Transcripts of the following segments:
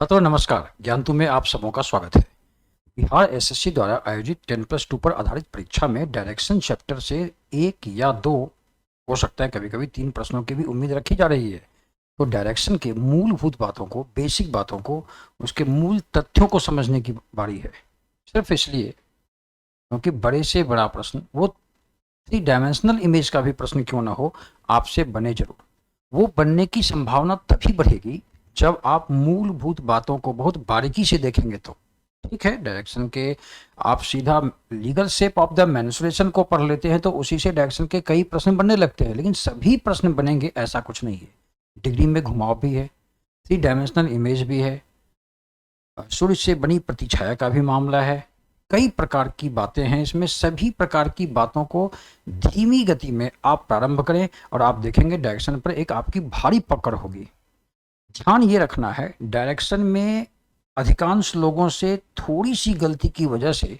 छात्रों नमस्कार, ज्ञानतु में आप सबों का स्वागत है। बिहार एसएससी द्वारा आयोजित 10+2 पर आधारित परीक्षा में डायरेक्शन चैप्टर से 1 या 2 हो सकता है, कभी कभी 3 प्रश्नों की भी उम्मीद रखी जा रही है। तो डायरेक्शन के मूलभूत बातों को, बेसिक बातों को, उसके मूल तथ्यों को समझने की बारी है। सिर्फ इसलिए क्योंकि बड़े से बड़ा प्रश्न, वो 3 डायमेंशनल इमेज का भी प्रश्न क्यों ना हो, आपसे बने जरूर। वो बनने की संभावना तभी बढ़ेगी जब आप मूलभूत बातों को बहुत बारीकी से देखेंगे। तो ठीक है, डायरेक्शन के आप सीधा legal shape of the mensuration को पढ़ लेते हैं तो उसी से डायरेक्शन के कई प्रश्न बनने लगते हैं, लेकिन सभी प्रश्न बनेंगे ऐसा कुछ नहीं है। डिग्री में घुमाव भी है, 3 डायमेंशनल इमेज भी है, सूर्य से बनी प्रतिछाया का भी मामला है, कई प्रकार की बातें हैं इसमें। सभी प्रकार की बातों को धीमी गति में आप प्रारंभ करें और आप देखेंगे डायरेक्शन पर एक आपकी भारी पकड़ होगी। ध्यान ये रखना है, डायरेक्शन में अधिकांश लोगों से थोड़ी सी गलती की वजह से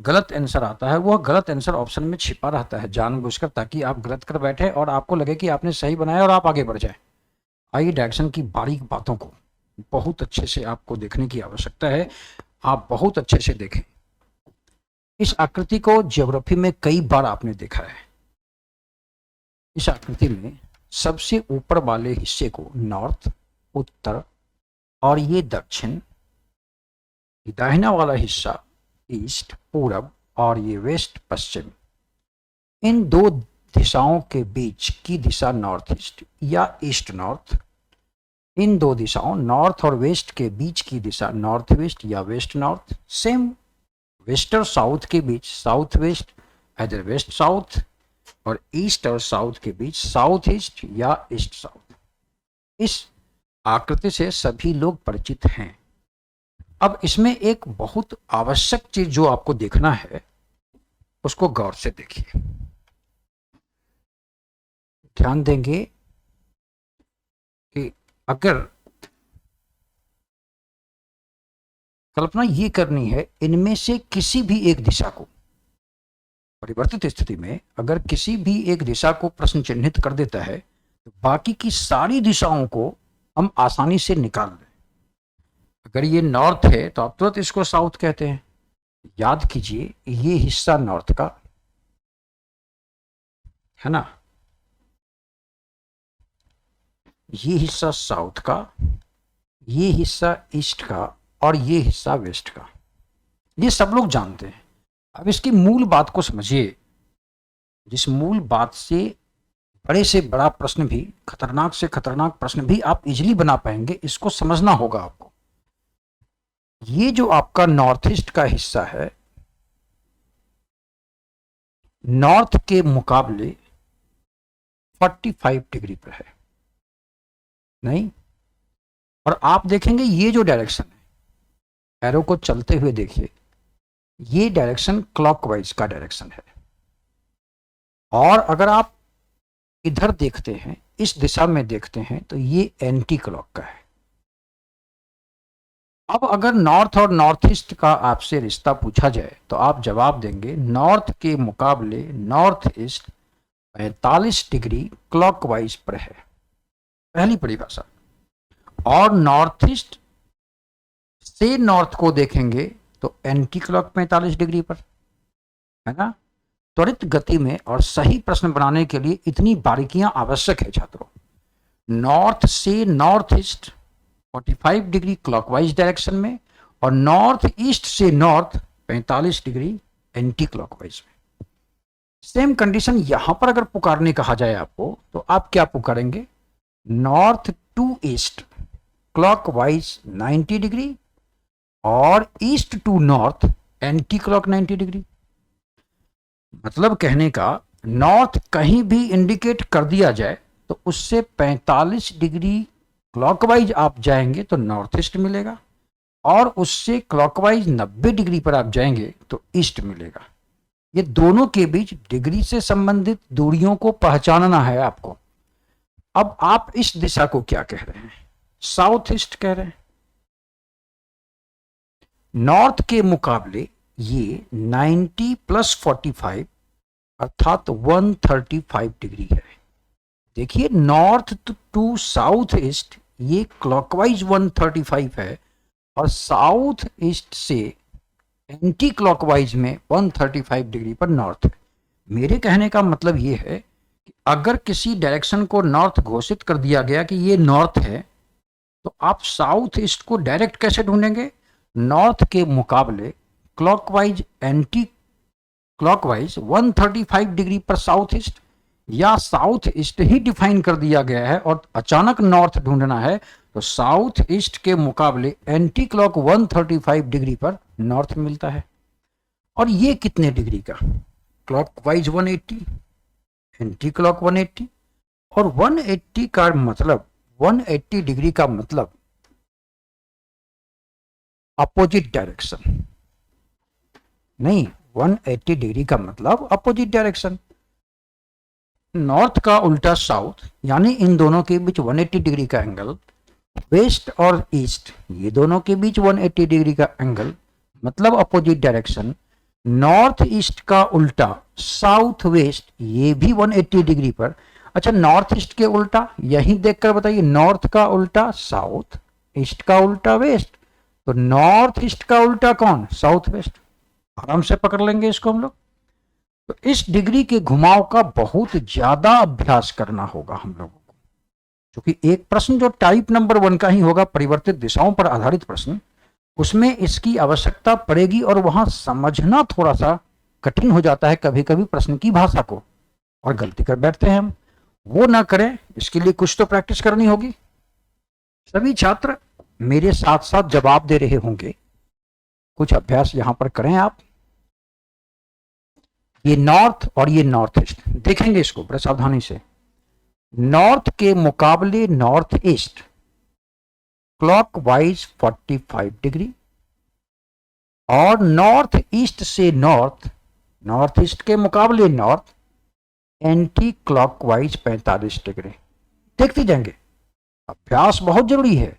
गलत आंसर आता है। वह गलत आंसर ऑप्शन में छिपा रहता है जानबूझकर, ताकि आप गलत कर बैठे और आपको लगे कि आपने सही बनाया और आप आगे बढ़ जाए। आइए डायरेक्शन की बारीक बातों को बहुत अच्छे से आपको देखने की आवश्यकता है। आप बहुत अच्छे से देखें। इस आकृति को ज्योग्राफी में कई बार आपने देखा है। इस आकृति में सबसे ऊपर वाले हिस्से को नॉर्थ, उत्तर और ये दक्षिण, दाहिना वाला हिस्सा ईस्ट, पूरब और ये वेस्ट, पश्चिम। इन दो दिशाओं के बीच की दिशा नॉर्थ ईस्ट या ईस्ट नॉर्थ। इन दो दिशाओं नॉर्थ और वेस्ट के बीच की दिशा नॉर्थ वेस्ट या वेस्ट नॉर्थ। सेम वेस्ट और साउथ के बीच साउथ वेस्ट, इधर वेस्ट साउथ, और ईस्ट और साउथ के बीच साउथ ईस्ट या ईस्ट साउथ। इस आकृति से सभी लोग परिचित हैं। अब इसमें एक बहुत आवश्यक चीज जो आपको देखना है, उसको गौर से देखिए। ध्यान देंगे कि अगर कल्पना ये करनी है, इनमें से किसी भी एक दिशा को, परिवर्तित स्थिति में अगर किसी भी एक दिशा को प्रश्न चिन्हित कर देता है तो बाकी की सारी दिशाओं को हम आसानी से निकाल दें। अगर ये नॉर्थ है तो आप तुरंत इसको साउथ कहते हैं। याद कीजिए, ये हिस्सा नॉर्थ का है ना, ये हिस्सा साउथ का, ये हिस्सा ईस्ट का और ये हिस्सा वेस्ट का। ये सब लोग जानते हैं। अब इसकी मूल बात को समझिए, जिस मूल बात से बड़ा प्रश्न भी, खतरनाक से खतरनाक प्रश्न भी आप इजीली बना पाएंगे। इसको समझना होगा आपको। ये जो आपका नॉर्थ ईस्ट का हिस्सा है, नॉर्थ के मुकाबले 45 डिग्री पर है, नहीं? और आप देखेंगे ये जो डायरेक्शन है, एरो को चलते हुए देखिए, ये डायरेक्शन क्लॉकवाइज का डायरेक्शन है। और अगर आप इधर देखते हैं, इस दिशा में देखते हैं, तो ये एंटी क्लॉक का है। अब अगर नॉर्थ और नॉर्थ ईस्ट का आपसे रिश्ता पूछा जाए तो आप जवाब देंगे नॉर्थ के मुकाबले नॉर्थ ईस्ट 45 डिग्री क्लॉकवाइज पर है, पहली परिभाषा। और नॉर्थ ईस्ट से नॉर्थ को देखेंगे तो एंटी क्लॉक 45 डिग्री पर है ना। त्वरित गति में और सही प्रश्न बनाने के लिए इतनी बारीकियां आवश्यक है छात्रों। नॉर्थ से north east 45 degree clockwise direction में, और नॉर्थ ईस्ट से नॉर्थ 45 डिग्री एंटी क्लॉकवाइज में। सेम कंडीशन यहां पर अगर पुकारने कहा जाए आपको, तो आप क्या पुकारेंगे? North to east clockwise 90 degree और east to north anti clock 90 degree. मतलब कहने का, नॉर्थ कहीं भी इंडिकेट कर दिया जाए तो उससे 45 डिग्री क्लॉकवाइज आप जाएंगे तो नॉर्थ ईस्ट मिलेगा, और उससे क्लॉकवाइज 90 डिग्री पर आप जाएंगे तो ईस्ट मिलेगा। ये दोनों के बीच डिग्री से संबंधित दूरियों को पहचानना है आपको। अब आप इस दिशा को क्या कह रहे हैं? साउथ ईस्ट कह रहे हैं। नॉर्थ के मुकाबले ये 90 प्लस 45 अर्थात 135 डिग्री है। देखिए, नॉर्थ टू साउथ ईस्ट ये क्लॉकवाइज 135 है और साउथ ईस्ट से एंटी क्लॉकवाइज में 135 डिग्री पर नॉर्थ है। मेरे कहने का मतलब ये है कि अगर किसी डायरेक्शन को नॉर्थ घोषित कर दिया गया कि ये नॉर्थ है, तो आप साउथ ईस्ट को डायरेक्ट कैसे ढूंढेंगे? नॉर्थ के मुकाबले क्लॉकवाइज एंटी क्लॉकवाइज 135 डिग्री पर साउथ ईस्ट, या साउथ ईस्ट ही डिफाइन कर दिया गया है और अचानक नॉर्थ ढूंढना है, तो साउथ ईस्ट के मुकाबले एंटी क्लॉक 135 डिग्री पर नॉर्थ मिलता है। और ये कितने डिग्री का? क्लॉकवाइज 180, एंटी क्लॉक 180, और 180 का मतलब 180 डिग्री का मतलब अपोजिट डायरेक्शन नहीं, 180 डिग्री का मतलब अपोजिट डायरेक्शन। नॉर्थ का उल्टा साउथ, यानी इन दोनों के बीच 180 डिग्री का एंगल, वेस्ट और ईस्ट ये दोनों के बीच 180 डिग्री का एंगल, मतलब अपोजिट डायरेक्शन। नॉर्थ ईस्ट का उल्टा साउथ वेस्ट, ये भी 180 डिग्री पर। अच्छा, नॉर्थ ईस्ट के उल्टा यहीं देखकर बताइए, नॉर्थ का उल्टा साउथ, ईस्ट का उल्टा वेस्ट, तो नॉर्थ ईस्ट का उल्टा कौन? South west. आराम से पकड़ लेंगे इसको हम लोग। तो इस डिग्री के घुमाव का बहुत ज्यादा अभ्यास करना होगा हम लोगों को, क्योंकि एक प्रश्न जो टाइप नंबर 1 का ही होगा, परिवर्तित दिशाओं पर आधारित प्रश्न, उसमें इसकी आवश्यकता पड़ेगी और वहां समझना थोड़ा सा कठिन हो जाता है कभी कभी प्रश्न की भाषा को, और गलती कर बैठते हैं हम। वो ना करें, इसके लिए कुछ तो प्रैक्टिस करनी होगी। सभी छात्र मेरे साथ साथ जवाब दे रहे होंगे, कुछ अभ्यास यहां पर करें आप। ये नॉर्थ और ये नॉर्थ ईस्ट, देखेंगे इसको बड़े सावधानी से। नॉर्थ के मुकाबले नॉर्थ ईस्ट क्लॉकवाइज 45 डिग्री, और नॉर्थ ईस्ट से नॉर्थ, नॉर्थ ईस्ट के मुकाबले नॉर्थ एंटी क्लॉकवाइज 45 डिग्री। देखते जाएंगे, अभ्यास बहुत जरूरी है।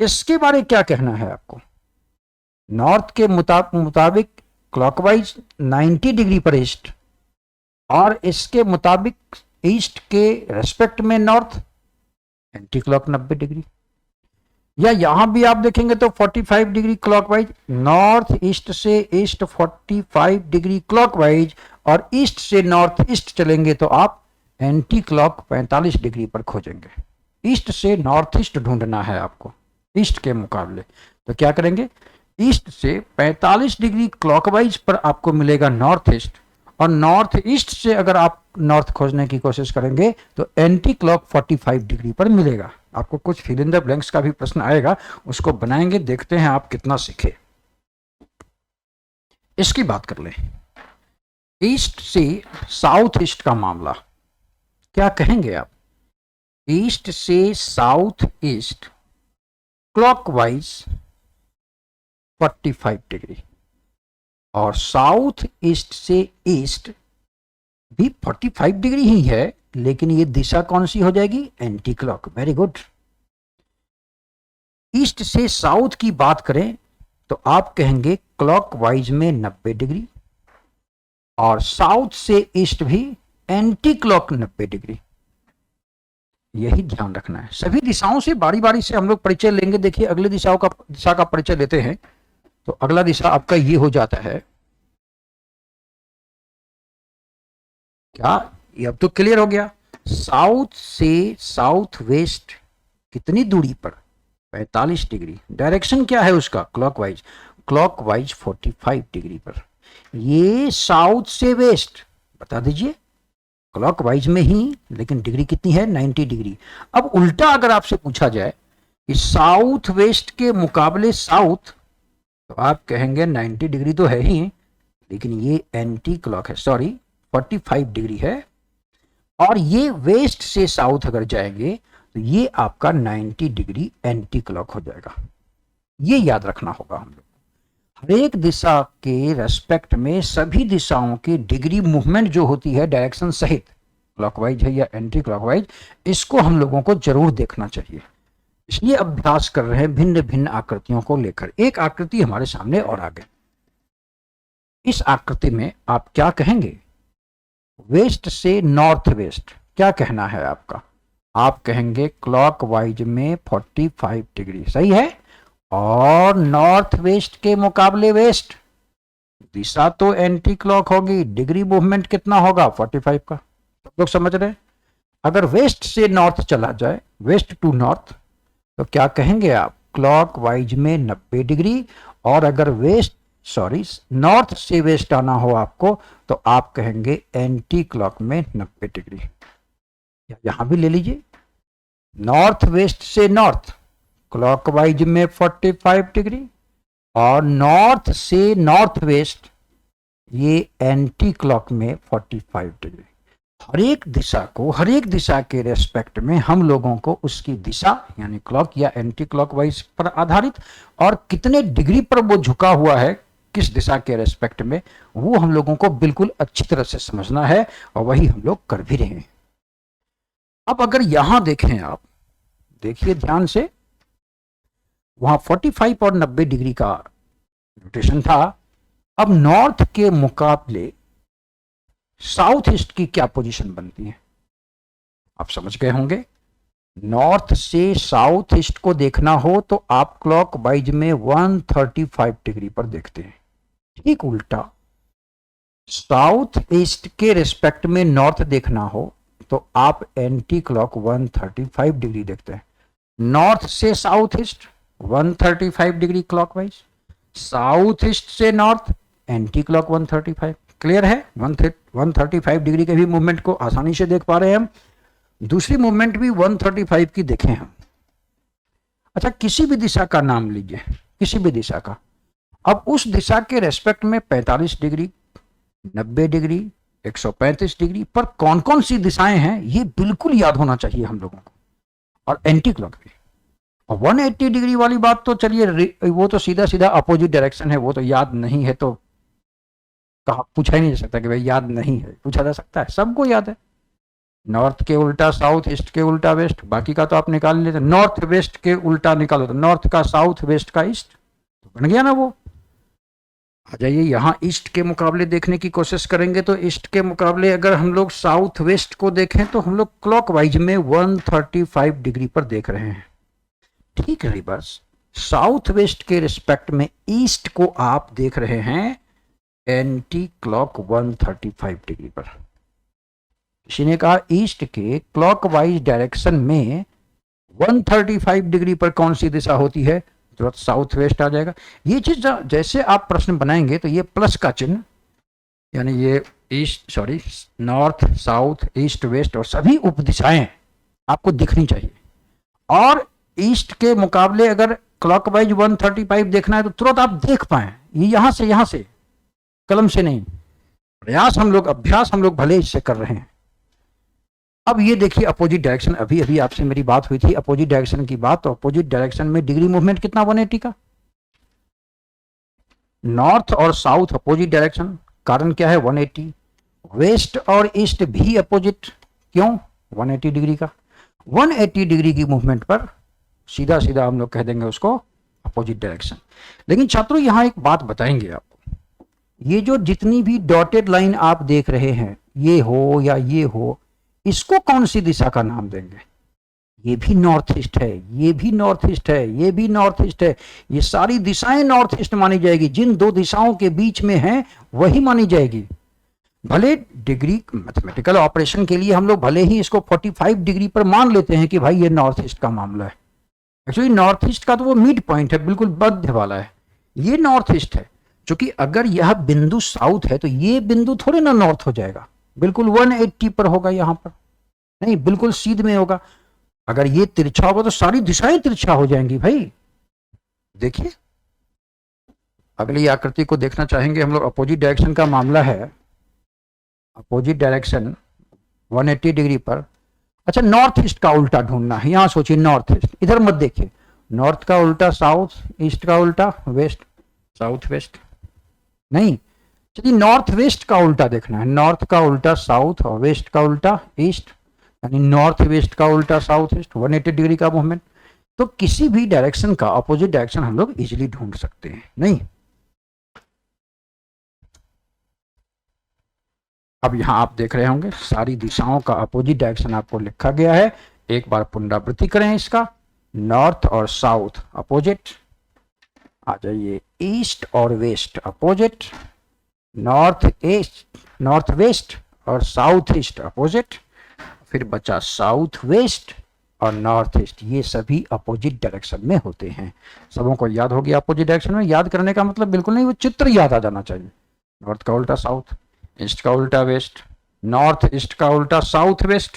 इसके बारे क्या कहना है आपको? नॉर्थ के मुताबिक क्लॉकवाइज 90 डिग्री पर ईस्ट, और इसके मुताबिक ईस्ट के रेस्पेक्ट में नॉर्थ एंटी क्लॉक 90 डिग्री। या यहां भी आप देखेंगे तो 45 डिग्री क्लॉकवाइज, नॉर्थ ईस्ट से ईस्ट 45 डिग्री क्लॉकवाइज, और ईस्ट से नॉर्थ ईस्ट चलेंगे तो आप एंटी क्लॉक 45 डिग्री पर खोजेंगे। ईस्ट से नॉर्थ ईस्ट ढूंढना है आपको ईस्ट के मुकाबले, तो क्या करेंगे? ईस्ट से 45 डिग्री क्लॉकवाइज पर आपको मिलेगा नॉर्थ ईस्ट, और नॉर्थ ईस्ट से अगर आप नॉर्थ खोजने की कोशिश करेंगे तो एंटी क्लॉक 45 डिग्री पर मिलेगा। आपको कुछ फिल इन द ब्लैंक्स का भी प्रश्न आएगा, उसको बनाएंगे, देखते हैं आप कितना सीखे। इसकी बात कर लें, ईस्ट से साउथ ईस्ट का मामला, क्या कहेंगे आप? ईस्ट से साउथ ईस्ट क्लॉकवाइज 45 डिग्री, और साउथ ईस्ट से ईस्ट भी 45 डिग्री ही है, लेकिन ये दिशा कौन सी हो जाएगी? Anti clock. Very good. East से साउथ की बात करें तो आप कहेंगे क्लॉकवाइज में 90 डिग्री, और साउथ से ईस्ट भी एंटी क्लॉक 90 डिग्री। यही ध्यान रखना है। सभी दिशाओं से बारी बारी से हम लोग परिचय लेंगे। देखिए, अगले दिशा का परिचय लेते हैं, तो अगला दिशा आपका ये हो जाता है। क्या ये अब तो क्लियर हो गया? साउथ से साउथ वेस्ट कितनी दूरी पर? 45 डिग्री। डायरेक्शन क्या है उसका? क्लॉकवाइज। क्लॉकवाइज 45 डिग्री पर। ये साउथ से वेस्ट बता दीजिए, क्लॉकवाइज में ही, लेकिन डिग्री कितनी है? 90 डिग्री। अब उल्टा अगर आपसे पूछा जाए कि साउथ वेस्ट के मुकाबले साउथ, तो आप कहेंगे 90 डिग्री तो है ही, लेकिन ये एंटी क्लॉक है, सॉरी 45 डिग्री है, और ये वेस्ट से साउथ अगर जाएंगे तो ये आपका 90 डिग्री एंटी क्लॉक हो जाएगा। ये याद रखना होगा हम लोग। हर एक दिशा के रेस्पेक्ट में सभी दिशाओं की डिग्री मूवमेंट जो होती है डायरेक्शन सहित, क्लॉकवाइज है या एंटी क्लॉकवाइज, इसको हम लोगों को जरूर देखना चाहिए। इसलिए अभ्यास कर रहे हैं भिन्न भिन्न आकृतियों को लेकर। एक आकृति हमारे सामने और आ गई। इस आकृति में आप क्या कहेंगे? वेस्ट से नॉर्थ वेस्ट, क्या कहना है आपका? आप कहेंगे क्लॉकवाइज में 45 डिग्री, सही है। और नॉर्थ वेस्ट के मुकाबले वेस्ट, दिशा तो एंटी क्लॉक होगी, डिग्री मूवमेंट कितना होगा 45 का। सब लोग समझ रहे हैं। अगर वेस्ट से नॉर्थ चला जाए, वेस्ट टू नॉर्थ, तो क्या कहेंगे आप, क्लॉकवाइज में 90 डिग्री। और अगर नॉर्थ से वेस्ट आना हो आपको, तो आप कहेंगे एंटी क्लॉक में 90 डिग्री। यहां भी ले लीजिए, नॉर्थ वेस्ट से नॉर्थ क्लॉकवाइज में 45 डिग्री, और नॉर्थ से नॉर्थ वेस्ट ये एंटी क्लॉक में 45 डिग्री। हर एक दिशा के रेस्पेक्ट में हम लोगों को उसकी दिशा यानी क्लॉक या एंटी क्लॉकवाइज पर आधारित, और कितने डिग्री पर वो झुका हुआ है किस दिशा के रेस्पेक्ट में, वो हम लोगों को बिल्कुल अच्छी तरह से समझना है, और वही हम लोग कर भी रहे हैं। अब अगर यहां देखें, आप देखिए ध्यान से, वहां 45 और 90 डिग्री का रोटेशन था। अब नॉर्थ के मुकाबले साउथ ईस्ट की क्या पोजीशन बनती है, आप समझ गए होंगे। नॉर्थ से साउथ ईस्ट को देखना हो तो आप क्लॉक वाइज में 135 डिग्री पर देखते हैं। ठीक उल्टा, साउथ ईस्ट के रिस्पेक्ट में नॉर्थ देखना हो तो आप एंटी क्लॉक 135 डिग्री देखते हैं। नॉर्थ से south east 135 degree clockwise, south east से नॉर्थ एंटी क्लॉक 135। क्लियर है, 135 डिग्री के भी मूवमेंट को आसानी से देख पा रहे हैं हम। दूसरी मूवमेंट भी 135 की देखें हम। अच्छा, किसी भी दिशा का नाम लीजिए, किसी भी दिशा का। अब उस दिशा के रेस्पेक्ट में 45 डिग्री, 90 डिग्री, 135 डिग्री पर कौन कौन सी दिशाएं हैं, ये बिल्कुल याद होना चाहिए हम लोगों को, और एंटी क्लॉक भी। और 180 डिग्री वाली बात तो चलिए, वो तो सीधा सीधा अपोजिट डायरेक्शन है, वो तो याद नहीं है तो कहा पूछा ही नहीं जा सकता कि भाई याद नहीं है, पूछा जा सकता है, सबको याद है। नॉर्थ के उल्टा साउथ, ईस्ट के उल्टा वेस्ट, बाकी का तो आप निकाल लेते। नॉर्थ वेस्ट के उल्टा निकालो तो नॉर्थ का साउथ, वेस्ट का ईस्ट, तो बन गया ना वो। आ जाइए, यहां ईस्ट के मुकाबले देखने की कोशिश करेंगे तो ईस्ट के मुकाबले अगर हम लोग साउथ वेस्ट को देखें तो हम लोग क्लॉकवाइज में 135 डिग्री पर देख रहे हैं। ठीक रिवर्स, साउथ वेस्ट के रिस्पेक्ट में ईस्ट को आप देख रहे हैं एंटी क्लॉक 135 डिग्री पर। किसी ने कहा ईस्ट के क्लॉकवाइज डायरेक्शन में 135 डिग्री पर कौन सी दिशा होती है, तुरंत साउथ वेस्ट आ जाएगा। ये चीज जैसे आप प्रश्न बनाएंगे तो ये प्लस का चिन्ह, यानी ये नॉर्थ, साउथ, ईस्ट, वेस्ट और सभी उपदिशाएं आपको दिखनी चाहिए। और ईस्ट के मुकाबले अगर क्लॉकवाइज 135 देखना है तो तुरंत आप देख पाए, ये यहां से कलम से नहीं, अभ्यास हम लोग भले इससे कर रहे हैं। अब ये देखिए अपोजिट डायरेक्शन, अभी अभी आपसे मेरी बात हुई थी अपोजिट डायरेक्शन की बात, तो अपोजिट डायरेक्शन में डिग्री मूवमेंट कितना 180 का। नॉर्थ और साउथ अपोजिट डायरेक्शन, कारण क्या है 180। वेस्ट और ईस्ट भी अपोजिट, क्यों 180 डिग्री का। 180 डिग्री की मूवमेंट पर सीधा सीधा हम लोग कह देंगे उसको अपोजिट डायरेक्शन। लेकिन छात्रों यहां एक बात बताएंगे आपको, ये जो जितनी भी डॉटेड लाइन आप देख रहे हैं, ये हो या ये हो, इसको कौन सी दिशा का नाम देंगे। ये भी नॉर्थ ईस्ट है, ये भी नॉर्थ ईस्ट है, ये भी नॉर्थ ईस्ट है, ये सारी दिशाएं नॉर्थ ईस्ट मानी जाएगी। जिन दो दिशाओं के बीच में है वही मानी जाएगी। भले डिग्री मैथमेटिकल ऑपरेशन के लिए हम लोग भले ही इसको 45 डिग्री पर मान लेते हैं कि भाई ये नॉर्थ ईस्ट का मामला है, एक्चुअली नॉर्थ ईस्ट का तो वो मिड पॉइंट है, बिल्कुल मध्य वाला है, ये नॉर्थ ईस्ट है। क्योंकि अगर यह बिंदु साउथ है तो ये बिंदु थोड़े ना नॉर्थ हो जाएगा, बिल्कुल 180 पर होगा, यहां पर नहीं, बिल्कुल सीध में होगा। अगर ये तिरछा होगा तो सारी दिशाएं तिरछा हो जाएंगी भाई। देखिए अगली आकृति को देखना चाहेंगे हम लोग, अपोजिट डायरेक्शन का मामला है, अपोजिट डायरेक्शन 180 डिग्री पर। अच्छा, नॉर्थ ईस्ट का उल्टा ढूंढना है, यहां सोचिए नॉर्थ ईस्ट, इधर मत देखिए, नॉर्थ का उल्टा साउथ, ईस्ट का उल्टा वेस्ट, साउथ वेस्ट नहीं, चलिए नॉर्थ वेस्ट का उल्टा देखना है, नॉर्थ का उल्टा साउथ और वेस्ट का उल्टा ईस्ट, यानी नॉर्थ वेस्ट का उल्टा साउथ ईस्ट, 180 डिग्री का मूवमेंट। तो किसी भी डायरेक्शन का अपोजिट डायरेक्शन हम लोग इजीली ढूंढ सकते हैं, नहीं। अब यहां आप देख रहे होंगे सारी दिशाओं का अपोजिट डायरेक्शन आपको लिखा गया है, एक बार पुनरावृत्ति करें इसका, नॉर्थ और साउथ अपोजिट, आ जाइए ईस्ट और वेस्ट अपोजिट, नॉर्थ वेस्ट और साउथ ईस्ट अपोजिट, फिर बचा साउथ वेस्ट और नॉर्थ ईस्ट, ये सभी अपोजिट डायरेक्शन में होते हैं। सबों को याद हो गया अपोजिट डायरेक्शन में? याद करने का मतलब बिल्कुल नहीं, वो चित्र याद आ जाना चाहिए। नॉर्थ का उल्टा साउथ, ईस्ट का उल्टा वेस्ट, नॉर्थ ईस्ट का उल्टा साउथ वेस्ट,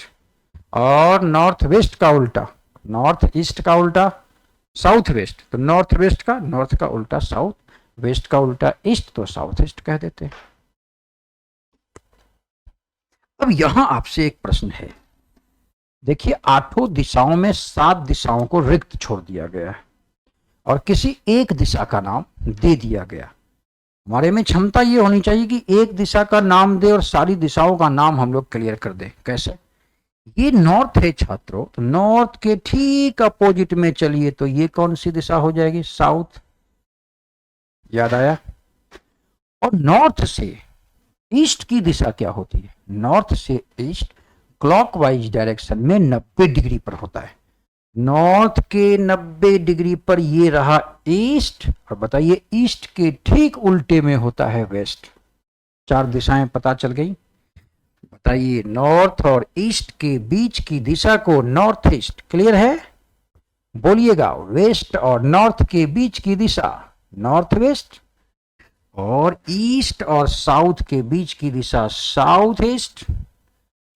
और नॉर्थ वेस्ट का उल्टा नॉर्थ ईस्ट का उल्टा साउथ वेस्ट, तो नॉर्थ वेस्ट का नॉर्थ का उल्टा साउथ, वेस्ट का उल्टा ईस्ट, तो साउथ ईस्ट कह देते हैं। अब यहां आपसे एक प्रश्न है, देखिए 8 दिशाओं में 7 दिशाओं को रिक्त छोड़ दिया गया है और किसी एक दिशा का नाम दे दिया गया। हमारे में क्षमता ये होनी चाहिए कि एक दिशा का नाम दे और सारी दिशाओं का नाम हम लोग क्लियर कर दें। कैसे? ये नॉर्थ है छात्रों, तो नॉर्थ के ठीक अपोजिट में चलिए, तो ये कौन सी दिशा हो जाएगी? साउथ। याद आया? और नॉर्थ से ईस्ट की दिशा क्या होती है? नॉर्थ से ईस्ट क्लॉकवाइज डायरेक्शन में 90 डिग्री पर होता है। नॉर्थ के 90 डिग्री पर ये रहा ईस्ट, और बताइए ईस्ट के ठीक उल्टे में होता है वेस्ट। 4 दिशाएं पता चल गई। बताइए नॉर्थ और ईस्ट के बीच की दिशा को नॉर्थ ईस्ट, क्लियर है? बोलिएगा, वेस्ट और नॉर्थ के बीच की दिशा नॉर्थ वेस्ट, और ईस्ट और साउथ के बीच की दिशा साउथ ईस्ट,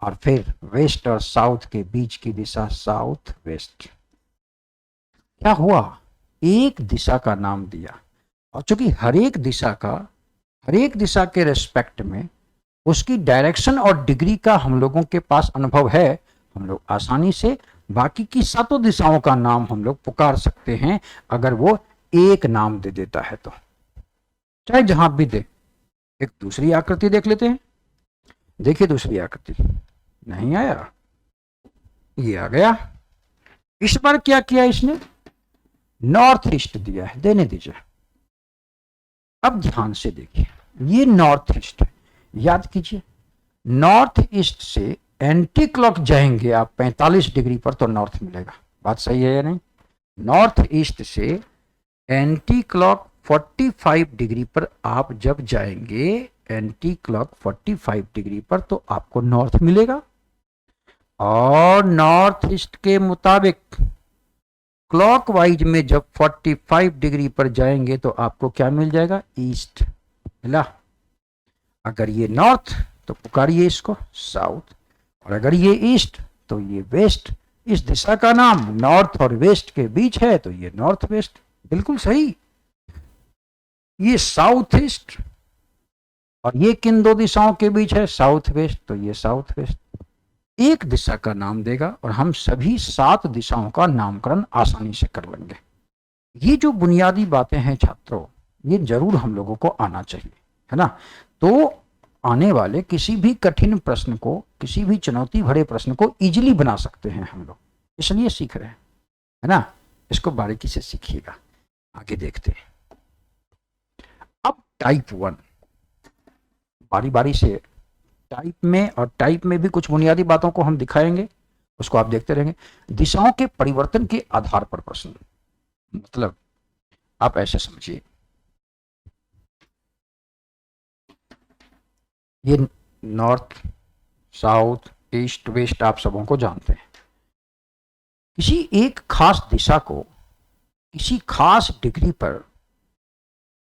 और फिर वेस्ट और साउथ के बीच की दिशा साउथ वेस्ट। क्या हुआ? एक दिशा का नाम दिया, और चूंकि हर एक दिशा के रेस्पेक्ट में उसकी डायरेक्शन और डिग्री का हम लोगों के पास अनुभव है, हम लोग आसानी से बाकी की 7 दिशाओं का नाम हम लोग पुकार सकते हैं, अगर वो एक नाम दे देता है तो, चाहे जहां भी दे। एक दूसरी आकृति देख लेते हैं। देखिए दूसरी आकृति, नहीं आया, ये आ गया। इस बार क्या किया इसने? नॉर्थ ईस्ट दिया है, देने दीजिए। अब ध्यान से देखिए, ये नॉर्थ ईस्ट है। याद कीजिए, नॉर्थ ईस्ट से एंटी क्लॉक जाएंगे आप 45 डिग्री पर तो नॉर्थ मिलेगा। बात सही है या नहीं? नॉर्थ ईस्ट से एंटी क्लॉक 45 डिग्री पर आप जब जाएंगे, एंटी क्लॉक 45 डिग्री पर, तो आपको नॉर्थ मिलेगा। और नॉर्थ ईस्ट के मुताबिक क्लॉकवाइज में जब 45 डिग्री पर जाएंगे तो आपको क्या मिल जाएगा? ईस्ट मिला। अगर ये नॉर्थ तो पुकारिए इसको साउथ, और अगर ये ईस्ट तो ये वेस्ट। इस दिशा का नाम नॉर्थ और वेस्ट के बीच है तो ये नॉर्थ वेस्ट। बिल्कुल सही। ये साउथ ईस्ट, और ये किन 2 दिशाओं के बीच है? साउथ वेस्ट, तो ये साउथ वेस्ट। एक दिशा का नाम देगा और हम सभी 7 दिशाओं का नामकरण आसानी से कर लेंगे। ये जो बुनियादी बातें हैं छात्रों, ये जरूर हम लोगों को आना चाहिए, है ना? तो आने वाले किसी भी कठिन प्रश्न को, किसी भी चुनौती भरे प्रश्न को इजीली बना सकते हैं हम लोग, इसलिए सीख रहे हैं, है ना? इसको बारीकी से सीखिएगा। आगे देखते हैं। अब टाइप 1, बारी बारी से टाइप में भी कुछ बुनियादी बातों को हम दिखाएंगे, उसको आप देखते रहेंगे। दिशाओं के परिवर्तन के आधार पर प्रश्न, मतलब आप ऐसे समझिए, ये नॉर्थ साउथ ईस्ट वेस्ट आप सबों को जानते हैं। किसी एक खास दिशा को किसी खास डिग्री पर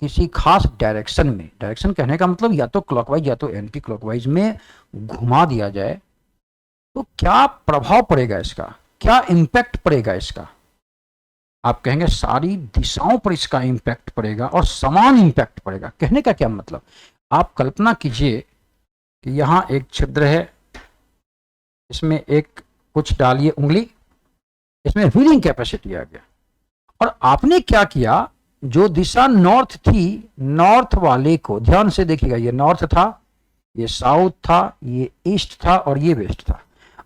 किसी खास डायरेक्शन में, डायरेक्शन कहने का मतलब या तो क्लॉकवाइज या तो एंटी क्लॉकवाइज में घुमा दिया जाए तो क्या प्रभाव पड़ेगा इसका, क्या इंपैक्ट पड़ेगा इसका? आप कहेंगे सारी दिशाओं पर इसका इंपैक्ट पड़ेगा और समान इंपैक्ट पड़ेगा। कहने का क्या मतलब? आप कल्पना कीजिए कि यहां एक छिद्र है, इसमें एक कुछ डालिए उंगली, इसमें व्हीलिंग कैपेसिटी आ गया, और आपने क्या किया, जो दिशा नॉर्थ थी, नॉर्थ वाले को ध्यान से देखिएगा, ये नॉर्थ था, ये साउथ था, ये ईस्ट था और ये वेस्ट था।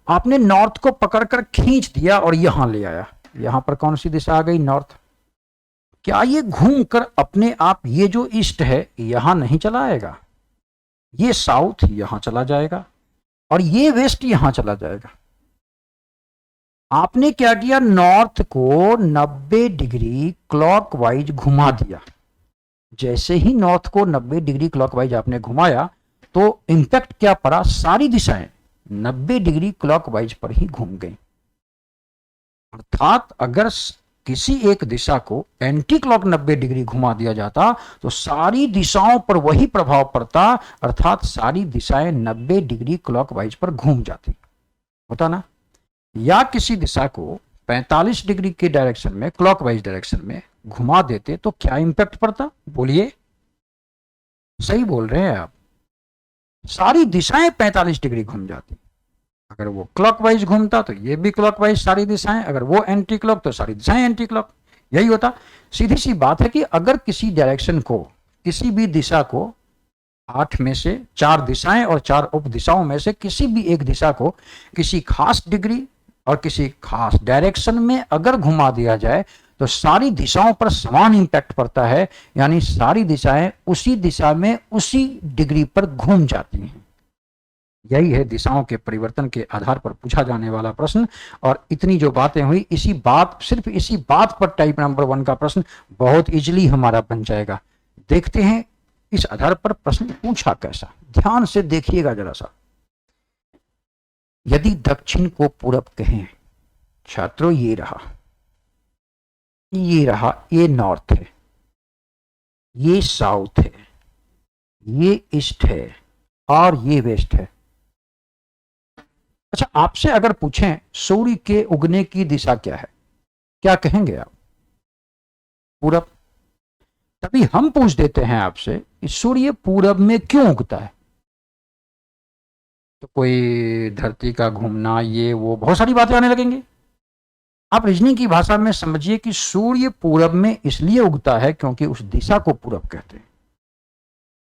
आपने नॉर्थ को पकड़कर खींच दिया और यहां ले आया। यहां पर कौन सी दिशा आ गई? नॉर्थ। क्या ये घूमकर अपने आप ये जो ईस्ट है यहां नहीं चला आएगा? ये साउथ यहां चला जाएगा और ये वेस्ट यहां चला जाएगा। आपने क्या किया, नॉर्थ को 90 डिग्री क्लॉकवाइज घुमा दिया। जैसे ही नॉर्थ को 90 डिग्री क्लॉकवाइज आपने घुमाया तो इंपैक्ट क्या पड़ा, सारी दिशाएं 90 डिग्री क्लॉकवाइज पर ही घूम गई। अर्थात अगर किसी एक दिशा को एंटी क्लॉक 90 डिग्री घुमा दिया जाता तो सारी दिशाओं पर वही प्रभाव पड़ता, अर्थात सारी दिशाएं 90 डिग्री क्लॉकवाइज पर घूम जाती, होता ना। या किसी दिशा को 45 डिग्री के डायरेक्शन में, क्लॉकवाइज डायरेक्शन में घुमा देते तो क्या इंपैक्ट पड़ता, बोलिए। सही बोल रहे हैं आप, सारी दिशाएं 45 डिग्री घूम जाती। अगर वो क्लॉकवाइज घूमता तो ये भी क्लॉकवाइज सारी दिशाएं, अगर वो एंटी क्लॉक तो सारी दिशाएं एंटी क्लॉक, यही होता। सीधी सी बात है कि अगर किसी डायरेक्शन को, किसी भी दिशा को 8 में से 4 दिशाएं और 4 उप दिशाओं में से किसी भी एक दिशा को किसी खास डिग्री और किसी खास डायरेक्शन में अगर घुमा दिया जाए तो सारी दिशाओं पर समान इंपैक्ट पड़ता है, यानी सारी दिशाएं उसी दिशा में उसी डिग्री पर घूम जाती हैं। यही है दिशाओं के परिवर्तन के आधार पर पूछा जाने वाला प्रश्न। और इतनी जो बातें हुई, इसी बात, सिर्फ इसी बात पर टाइप नंबर 1 का प्रश्न बहुत इजीली हमारा बन जाएगा। देखते हैं इस आधार पर प्रश्न पूछा कैसा, ध्यान से देखिएगा जरा सा। यदि दक्षिण को पूरब कहें, छात्रों ये रहा, ये नॉर्थ है, ये साउथ है, ये ईस्ट है और ये वेस्ट है। अच्छा, आपसे अगर पूछें सूर्य के उगने की दिशा क्या है, क्या कहेंगे आप, पूरब। तभी हम पूछ देते हैं आपसे कि सूर्य पूरब में क्यों उगता है। तो कोई धरती का घूमना, ये वो बहुत सारी बातें आने लगेंगी। आप रीजनिंग की भाषा में समझिए कि सूर्य पूरब में इसलिए उगता है क्योंकि उस दिशा को पूरब कहते हैं।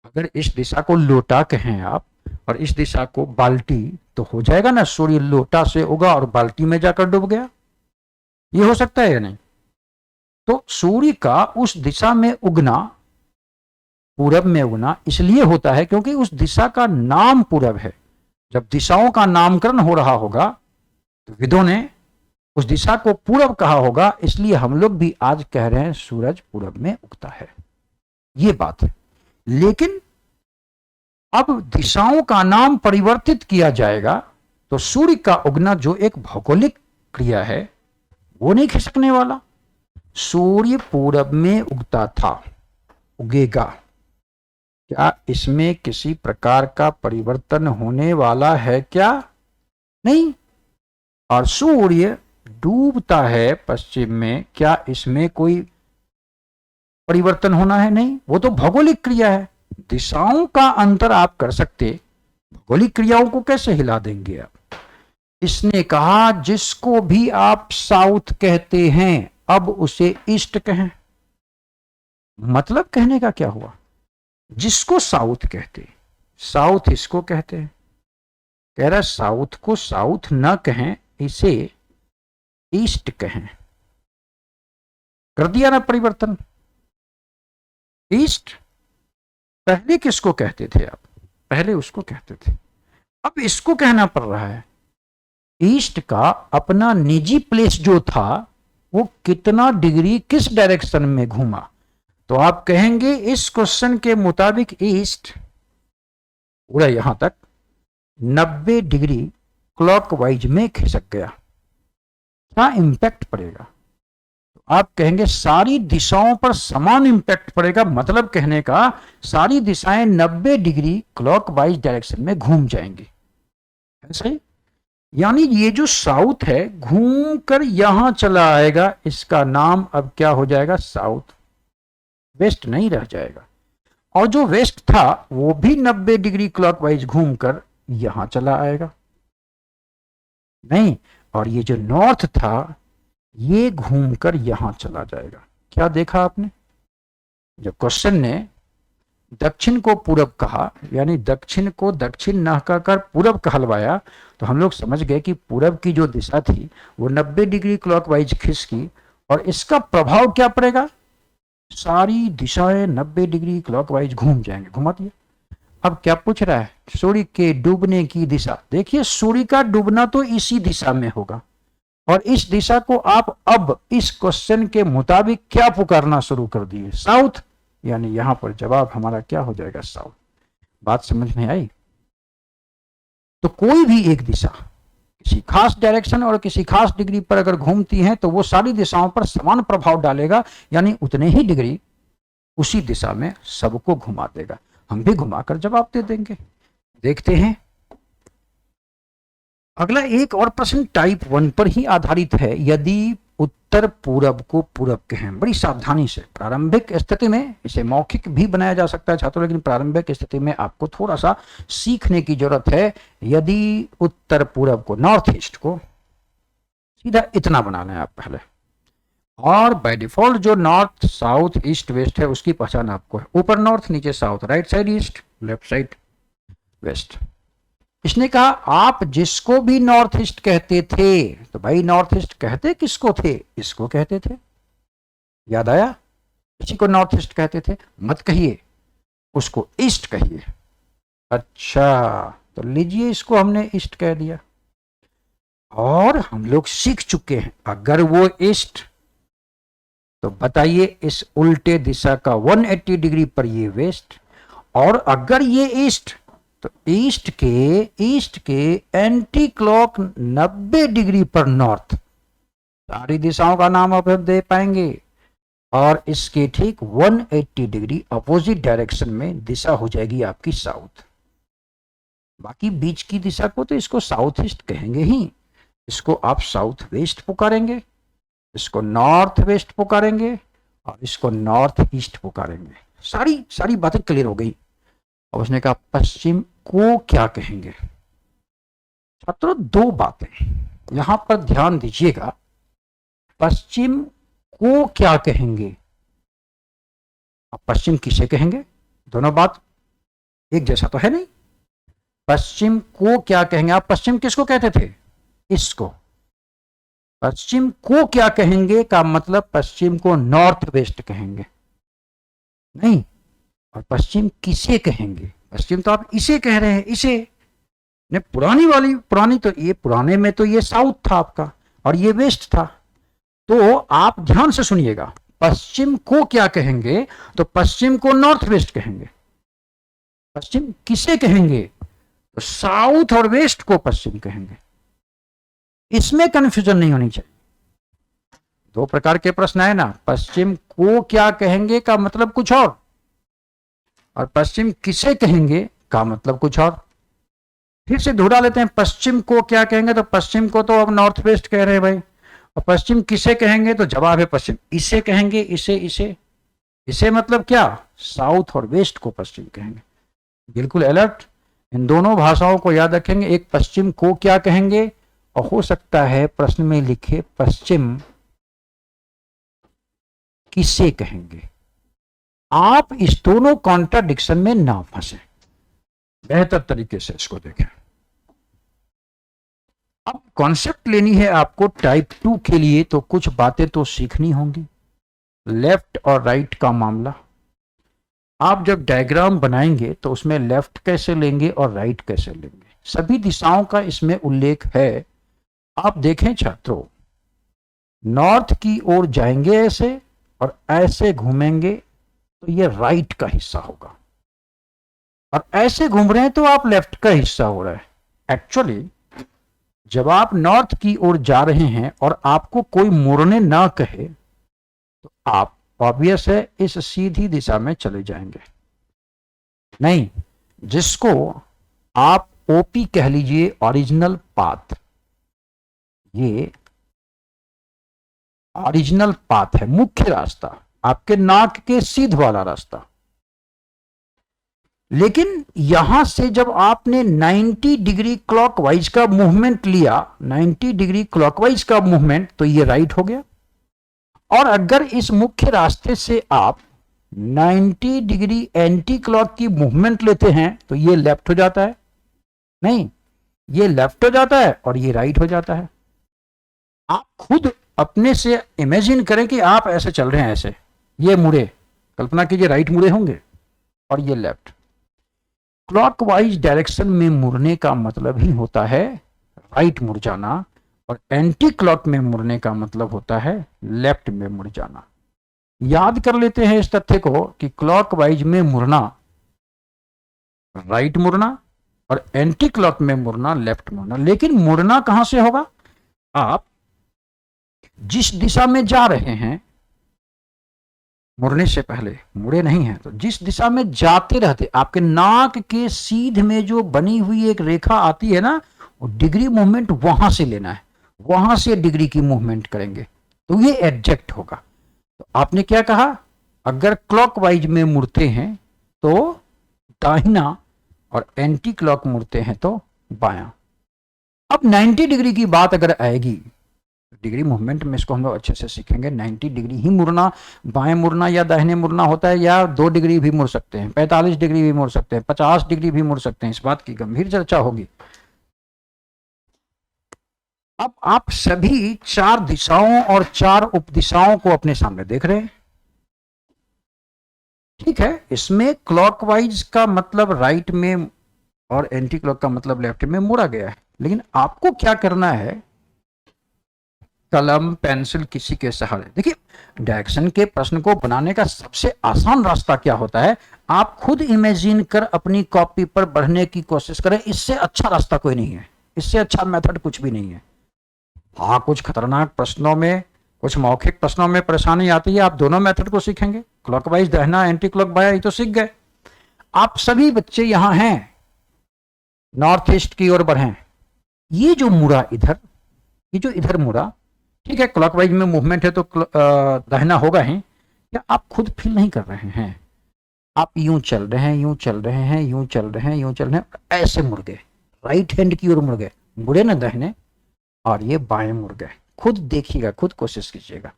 अगर इस दिशा को लोटा कहें आप और इस दिशा को बाल्टी, तो हो जाएगा ना, सूर्य लोटा से उगा और बाल्टी में जाकर डूब गया, ये हो सकता है या नहीं। तो सूर्य का उस दिशा में उगना, पूरब में उगना इसलिए होता है क्योंकि उस दिशा का नाम पूरब है। जब दिशाओं का नामकरण हो रहा होगा तो विदों ने उस दिशा को पूरब कहा होगा, इसलिए हम लोग भी आज कह रहे हैं सूरज पूरब में उगता है, ये बात है। लेकिन अब दिशाओं का नाम परिवर्तित किया जाएगा तो सूर्य का उगना जो एक भौगोलिक क्रिया है वो नहीं खिसकने वाला। सूर्य पूरब में उगता था, उगेगा, क्या इसमें किसी प्रकार का परिवर्तन होने वाला है क्या, नहीं। और सूर्य डूबता है पश्चिम में, क्या इसमें कोई परिवर्तन होना है, नहीं। वो तो भौगोलिक क्रिया है, दिशाओं का अंतर आप कर सकते, भौगोलिक क्रियाओं को कैसे हिला देंगे आप। इसने कहा जिसको भी आप साउथ कहते हैं अब उसे ईस्ट कहें। मतलब कहने का क्या हुआ, जिसको साउथ कहते, साउथ इसको कहते हैं, कह रहा साउथ को साउथ ना कहें, इसे ईस्ट कहें। कर दिया ना परिवर्तन। ईस्ट पहले किसको कहते थे आप, पहले उसको कहते थे, अब इसको कहना पड़ रहा है। ईस्ट का अपना निजी प्लेस जो था वो कितना डिग्री किस डायरेक्शन में घूमा, तो आप कहेंगे इस क्वेश्चन के मुताबिक ईस्ट पूरा यहां तक 90 डिग्री क्लॉकवाइज में खिसक गया, क्या इंपैक्ट पड़ेगा। तो आप कहेंगे सारी दिशाओं पर समान इंपैक्ट पड़ेगा, मतलब कहने का सारी दिशाएं 90 डिग्री क्लॉकवाइज डायरेक्शन में घूम जाएंगी, ऐसे ही। यानी ये जो साउथ है घूम कर यहां चला आएगा, इसका नाम अब क्या हो जाएगा, साउथ, वेस्ट नहीं रह जाएगा। और जो वेस्ट था वो भी 90 डिग्री क्लॉकवाइज घूमकर यहां चला आएगा, नहीं। और ये जो नॉर्थ था ये घूमकर यहां चला जाएगा। क्या देखा आपने, जब क्वेश्चन ने दक्षिण को पूरब कहा, यानी दक्षिण को दक्षिण न कहकर पूरब कहलवाया, तो हम लोग समझ गए कि पूरब की जो दिशा थी वो 90 डिग्री क्लॉकवाइज खिसकी, और इसका प्रभाव क्या पड़ेगा, सारी दिशाएं 90 डिग्री क्लॉकवाइज घूम जाएंगे, घुमा दिया। अब क्या पूछ रहा है, सूर्य के डूबने की दिशा। देखिए सूर्य का डूबना तो इसी दिशा में होगा, और इस दिशा को आप अब इस क्वेश्चन के मुताबिक क्या पुकारना शुरू कर दिए, साउथ, यानी यहां पर जवाब हमारा क्या हो जाएगा, साउथ। बात समझ में आई? तो कोई भी एक दिशा किसी खास डायरेक्शन और किसी खास डिग्री पर अगर घूमती है तो वो सारी दिशाओं पर समान प्रभाव डालेगा, यानी उतने ही डिग्री उसी दिशा में सबको घुमा देगा। हम भी घुमाकर जवाब दे देंगे। देखते हैं अगला एक और प्रश्न टाइप 1 पर ही आधारित है। यदि उत्तर पूरब को पूरब कहें, बड़ी सावधानी से, प्रारंभिक स्थिति में इसे मौखिक भी बनाया जा सकता है छात्रों, लेकिन प्रारंभिक स्थिति में आपको थोड़ा सा सीखने की जरूरत है। यदि उत्तर पूरब को, नॉर्थ ईस्ट को सीधा इतना बनाना है आप पहले, और बाय डिफॉल्ट जो नॉर्थ साउथ ईस्ट वेस्ट है उसकी पहचान आपको है, ऊपर नॉर्थ नीचे south, right side east left side west. इसने कहा आप जिसको भी नॉर्थ ईस्ट कहते थे, तो भाई नॉर्थ ईस्ट कहते किसको थे, इसको कहते थे, याद आया? इसी को नॉर्थ ईस्ट कहते थे। मत कहिए, उसको ईस्ट कहिए। अच्छा, तो लीजिए इसको हमने ईस्ट कह दिया, और हम लोग सीख चुके हैं अगर वो ईस्ट, तो बताइए इस उल्टे दिशा का 180 डिग्री पर ये वेस्ट, और अगर ये ईस्ट, तो ईस्ट के एंटी क्लॉक 90 डिग्री पर नॉर्थ। सारी दिशाओं का नाम आप दे पाएंगे, और इसके ठीक 180 डिग्री अपोजिट डायरेक्शन में दिशा हो जाएगी आपकी साउथ। बाकी बीच की दिशा को तो इसको साउथ ईस्ट कहेंगे ही, इसको आप साउथ वेस्ट पुकारेंगे, इसको नॉर्थ वेस्ट पुकारेंगे, और इसको नॉर्थ ईस्ट पुकारेंगे। सारी बातें क्लियर हो गई। और उसने कहा पश्चिम को क्या कहेंगे। छात्रों दो बातें यहां पर ध्यान दीजिएगा, पश्चिम को क्या कहेंगे, अब पश्चिम किसे कहेंगे, दोनों बात एक जैसा तो है नहीं। पश्चिम को क्या कहेंगे, आप पश्चिम किसको कहते थे, इसको। पश्चिम को क्या कहेंगे का मतलब पश्चिम को नॉर्थ वेस्ट कहेंगे, नहीं। और पश्चिम किसे कहेंगे, पश्चिम तो आप इसे कह रहे हैं, इसे ने पुरानी तो ये पुराने में तो ये साउथ था आपका और ये वेस्ट था। तो आप ध्यान से सुनिएगा, पश्चिम को क्या कहेंगे, तो पश्चिम को नॉर्थ वेस्ट कहेंगे। पश्चिम किसे कहेंगे, तो साउथ और वेस्ट को पश्चिम कहेंगे। इसमें कंफ्यूजन नहीं होनी चाहिए। दो प्रकार के प्रश्न आए ना, पश्चिम को क्या कहेंगे का मतलब कुछ और पश्चिम किसे कहेंगे का मतलब कुछ और। फिर से दोहरा लेते हैं, पश्चिम को क्या कहेंगे, तो पश्चिम को तो अब नॉर्थ वेस्ट कह रहे हैं भाई, और पश्चिम किसे कहेंगे, तो जवाब है पश्चिम इसे कहेंगे, इसे मतलब क्या, साउथ और वेस्ट को पश्चिम कहेंगे। बिल्कुल अलर्ट, इन दोनों भाषाओं को याद रखेंगे। एक पश्चिम को क्या कहेंगे, और हो सकता है प्रश्न में लिखे पश्चिम किसे कहेंगे। आप इस दोनों कॉन्ट्राडिक्शन में ना फंसे, बेहतर तरीके से इसको देखें। अब कॉन्सेप्ट लेनी है आपको टाइप 2 के लिए, तो कुछ बातें तो सीखनी होंगी। लेफ्ट और राइट का मामला, आप जब डायग्राम बनाएंगे तो उसमें लेफ्ट कैसे लेंगे और राइट कैसे लेंगे, सभी दिशाओं का इसमें उल्लेख है। आप देखें छात्रों, नॉर्थ की ओर जाएंगे ऐसे और ऐसे घूमेंगे तो ये राइट का हिस्सा होगा, और ऐसे घूम रहे हैं तो आप लेफ्ट का हिस्सा हो रहा है। एक्चुअली जब आप नॉर्थ की ओर जा रहे हैं और आपको कोई मुड़ने ना कहे तो आप ऑब्वियस है इस सीधी दिशा में चले जाएंगे। नहीं, जिसको आप ओपी कह लीजिए, ओरिजिनल पाथ, ये ओरिजिनल पाथ है, मुख्य रास्ता, आपके नाक के सीध वाला रास्ता। लेकिन यहां से जब आपने 90 डिग्री क्लॉकवाइज का मूवमेंट लिया, 90 डिग्री क्लॉकवाइज का मूवमेंट, तो ये राइट हो गया। और अगर इस मुख्य रास्ते से आप 90 डिग्री एंटी क्लॉक की मूवमेंट लेते हैं तो ये लेफ्ट हो जाता है, नहीं ये लेफ्ट हो जाता है और ये राइट हो जाता है। आप खुद अपने से इमेजिन करें कि आप ऐसे चल रहे हैं, ऐसे ये मुड़े, कल्पना कीजिए राइट मुड़े होंगे और ये लेफ्ट। क्लॉकवाइज डायरेक्शन में मुड़ने का मतलब ही होता है राइट मुड़ जाना, और एंटी क्लॉक में मुड़ने का मतलब होता है लेफ्ट में मुड़ जाना। याद कर लेते हैं इस तथ्य को कि क्लॉकवाइज में मुड़ना राइट मुड़ना और एंटी क्लॉक में मुड़ना लेफ्ट मुड़ना। लेकिन मुड़ना कहां से होगा? आप जिस दिशा में जा रहे हैं, मुड़ने से पहले मुड़े नहीं हैं, तो जिस दिशा में जाते रहते आपके नाक के सीध में जो बनी हुई एक रेखा आती है ना, वो डिग्री मूवमेंट वहां से लेना है, वहां से डिग्री की मूवमेंट करेंगे, तो ये एडजेक्ट होगा। तो आपने क्या कहा? अगर क्लॉकवाइज में मुड़ते हैं तो दाहिना और एंटी क्लॉक मुड़ते हैं तो बायां। अब 90 डिग्री की बात अगर आएगी, डिग्री मूवमेंट में इसको हम लोग अच्छे से सीखेंगे। 90 डिग्री ही मुड़ना, बाएं मुड़ना या दाहिने मुड़ना होता है, या 2 डिग्री भी मुड़ सकते हैं, 45 डिग्री भी मुड़ सकते हैं, 50 डिग्री भी मुड़ सकते हैं। इस बात की गंभीर चर्चा होगी। अब आप सभी 4 दिशाओं और 4 उपदिशाओं को अपने सामने देख रहे हैं, ठीक है। इसमें क्लॉकवाइज का मतलब राइट में और एंटी क्लॉक का मतलब लेफ्ट में मुड़ा गया है। लेकिन आपको क्या करना है? कलम पेंसिल किसी के सहारे, देखिए डायरेक्शन के प्रश्न को बनाने का सबसे आसान रास्ता क्या होता है? आप खुद इमेजिन कर अपनी कॉपी पर बढ़ने की कोशिश करें। इससे अच्छा रास्ता कोई नहीं है, इससे अच्छा मेथड कुछ भी नहीं है। हाँ, कुछ खतरनाक प्रश्नों में, कुछ मौखिक प्रश्नों में परेशानी आती है, आप दोनों मेथड को सीखेंगे, क्लॉकवाइज दाहिना, एंटी क्लॉक बायां, ये तो सीख गए। आप सभी बच्चे यहां हैं, नॉर्थ ईस्ट की ओर बढ़ें। ये जो मुड़ा इधर, ये जो इधर मुड़ा, ठीक है, क्लॉकवाइज में मूवमेंट है तो दाहिना होगा ही। या आप खुद फील नहीं कर रहे हैं? आप यूं चल रहे हैं, यूं चल रहे हैं, यूं चल रहे हैं, यूं चल रहे हैं, ऐसे मुड़ गए, राइट हैंड की ओर मुड़ गए, मुड़े ना दाहिने, और ये बाएं मुड़ गए। खुद देखिएगा, खुद कोशिश कीजिएगा।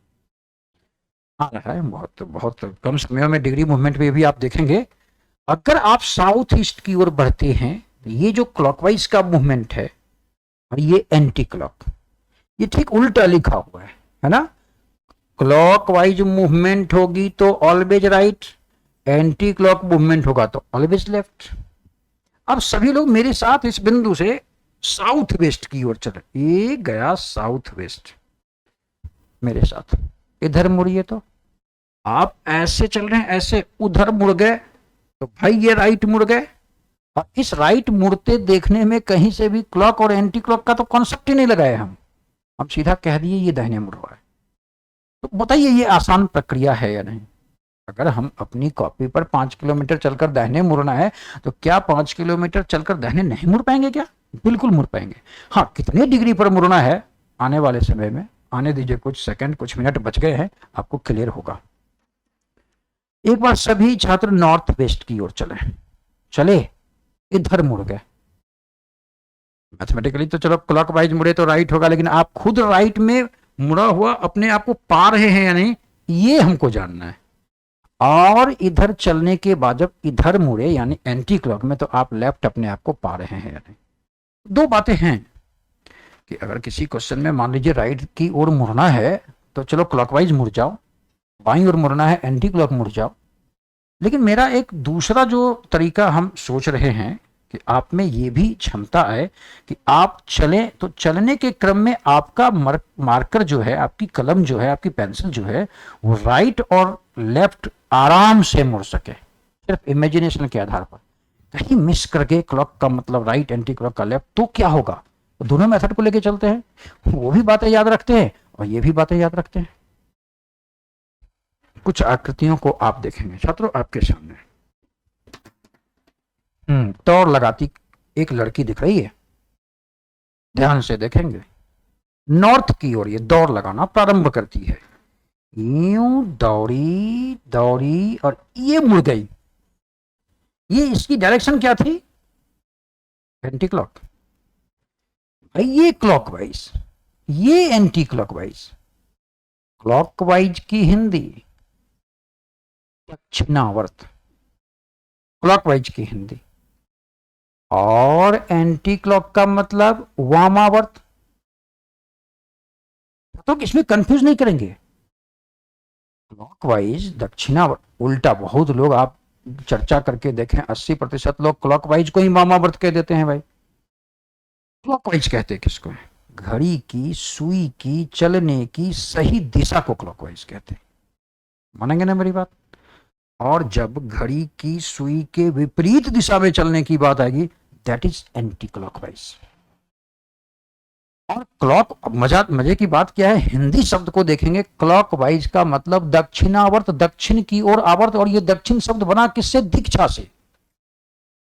आ रहा है, बहुत बहुत कम समय में डिग्री मूवमेंट में भी आप देखेंगे। अगर आप साउथ ईस्ट की ओर बढ़ते हैं, ये जो क्लॉकवाइज का मूवमेंट है और ये एंटी क्लॉक, ये ठीक उल्टा लिखा हुआ है ना। क्लॉकवाइज मूवमेंट होगी तो always right, anti clock movement होगा तो ऑलवेज लेफ्ट। अब सभी लोग मेरे साथ इस बिंदु से साउथ वेस्ट की ओर चले। ये गया साउथ वेस्ट, मेरे साथ इधर मुड़िए। तो आप ऐसे चल रहे हैं, ऐसे उधर मुड़ गए तो भाई ये राइट मुड़ गए। और इस राइट मुड़ते देखने में कहीं से भी क्लॉक और एंटी क्लॉक का तो कॉन्सेप्ट ही नहीं लगाए हम सीधा कह दिए ये दाहिने मुड़ रहा है। तो बताइए ये आसान प्रक्रिया है या नहीं? अगर हम अपनी कॉपी पर 5 किलोमीटर चलकर दाहिने मुड़ना है, तो क्या 5 किलोमीटर चलकर दाहिने नहीं मुड़ पाएंगे क्या? बिल्कुल मुड़ पाएंगे। हाँ, कितने डिग्री पर मुड़ना है आने वाले समय में, आने दीजिए, कुछ सेकंड, कुछ मिनट बच गए हैं, आपको क्लियर होगा। एक बार सभी छात्र नॉर्थ वेस्ट की ओर चले, इधर मुड़ गए। मैथमेटिकली तो चलो क्लॉकवाइज मुड़े तो राइट होगा, लेकिन आप खुद राइट में मुड़ा हुआ अपने आप को पा रहे हैं या नहीं, ये हमको जानना है। और इधर चलने के बाद जब इधर मुड़े यानी एंटी क्लॉक में, तो आप लेफ्ट अपने आप को पा रहे हैं या नहीं। 2 बातें हैं कि अगर किसी क्वेश्चन में मान लीजिए राइट की ओर मुड़ना है तो चलो क्लॉकवाइज मुड़ जाओ, बाईं ओर मुड़ना है एंटी क्लॉक मुड़ जाओ। लेकिन मेरा एक दूसरा जो तरीका हम सोच रहे हैं कि आप में ये भी क्षमता है कि आप चलें तो चलने के क्रम में आपका मार्कर जो है, आपकी कलम जो है, आपकी पेंसिल जो है, वो राइट और लेफ्ट आराम से मुड़ सके, सिर्फ इमेजिनेशन के आधार पर। कहीं मिस करके क्लॉक का मतलब राइट, एंटी क्लॉक का लेफ्ट, तो क्या होगा? तो दोनों मेथड को लेके चलते हैं, वो भी बातें याद रखते हैं और ये भी बातें याद रखते हैं। कुछ आकृतियों को आप देखेंगे छात्रों आपके सामने। दौड़ लगाती एक लड़की दिख रही है, ध्यान से देखेंगे। नॉर्थ की ओर ये दौड़ लगाना प्रारंभ करती है, यूं दौड़ी दौड़ी और ये मुड़ गई। ये इसकी डायरेक्शन क्या थी? Anti clock. भाई ये क्लॉकवाइज, ये एंटी क्लॉकवाइज। क्लॉकवाइज की हिंदी दक्षिणावर्त, क्लॉकवाइज की हिंदी, और एंटी क्लॉक का मतलब वामावर्त। तो इसमें कंफ्यूज नहीं करेंगे, क्लॉकवाइज दक्षिणावर्त, उल्टा। बहुत लोग आप चर्चा करके देखें, 80% लोग क्लॉकवाइज को ही वामावर्त कह देते हैं। भाई क्लॉकवाइज कहते हैं किसको? घड़ी की सुई की चलने की सही दिशा को क्लॉकवाइज कहते हैं। मानेंगे ना मेरी बात? और जब घड़ी की सुई के विपरीत दिशा में चलने की बात आएगी, दैट इज एंटी क्लॉकवाइज। और क्लॉक, मजे की बात क्या है, हिंदी शब्द को देखेंगे, क्लॉकवाइज का मतलब दक्षिणावर्त, दक्षिण की ओर आवर्त, और ये दक्षिण शब्द बना किससे? दीक्षा से।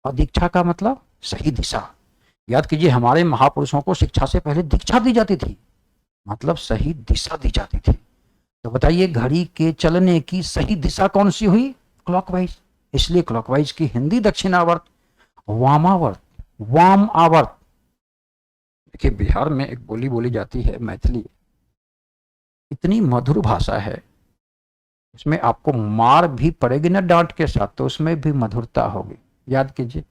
और दीक्षा का मतलब सही दिशा। याद कीजिए, हमारे महापुरुषों को शिक्षा से पहले दीक्षा दी जाती थी, मतलब सही दिशा दी जाती थी। तो बताइए, घड़ी के चलने की सही दिशा कौन सी हुई? क्लॉकवाइज। इसलिए क्लॉकवाइज की हिंदी दक्षिणावर्त, वामावर्त, वाम आवर्त। देखिए, बिहार में एक बोली बोली जाती है मैथिली, इतनी मधुर भाषा है, उसमें आपको मार भी पड़ेगी ना डांट के साथ, तो उसमें भी मधुरता होगी। याद कीजिए,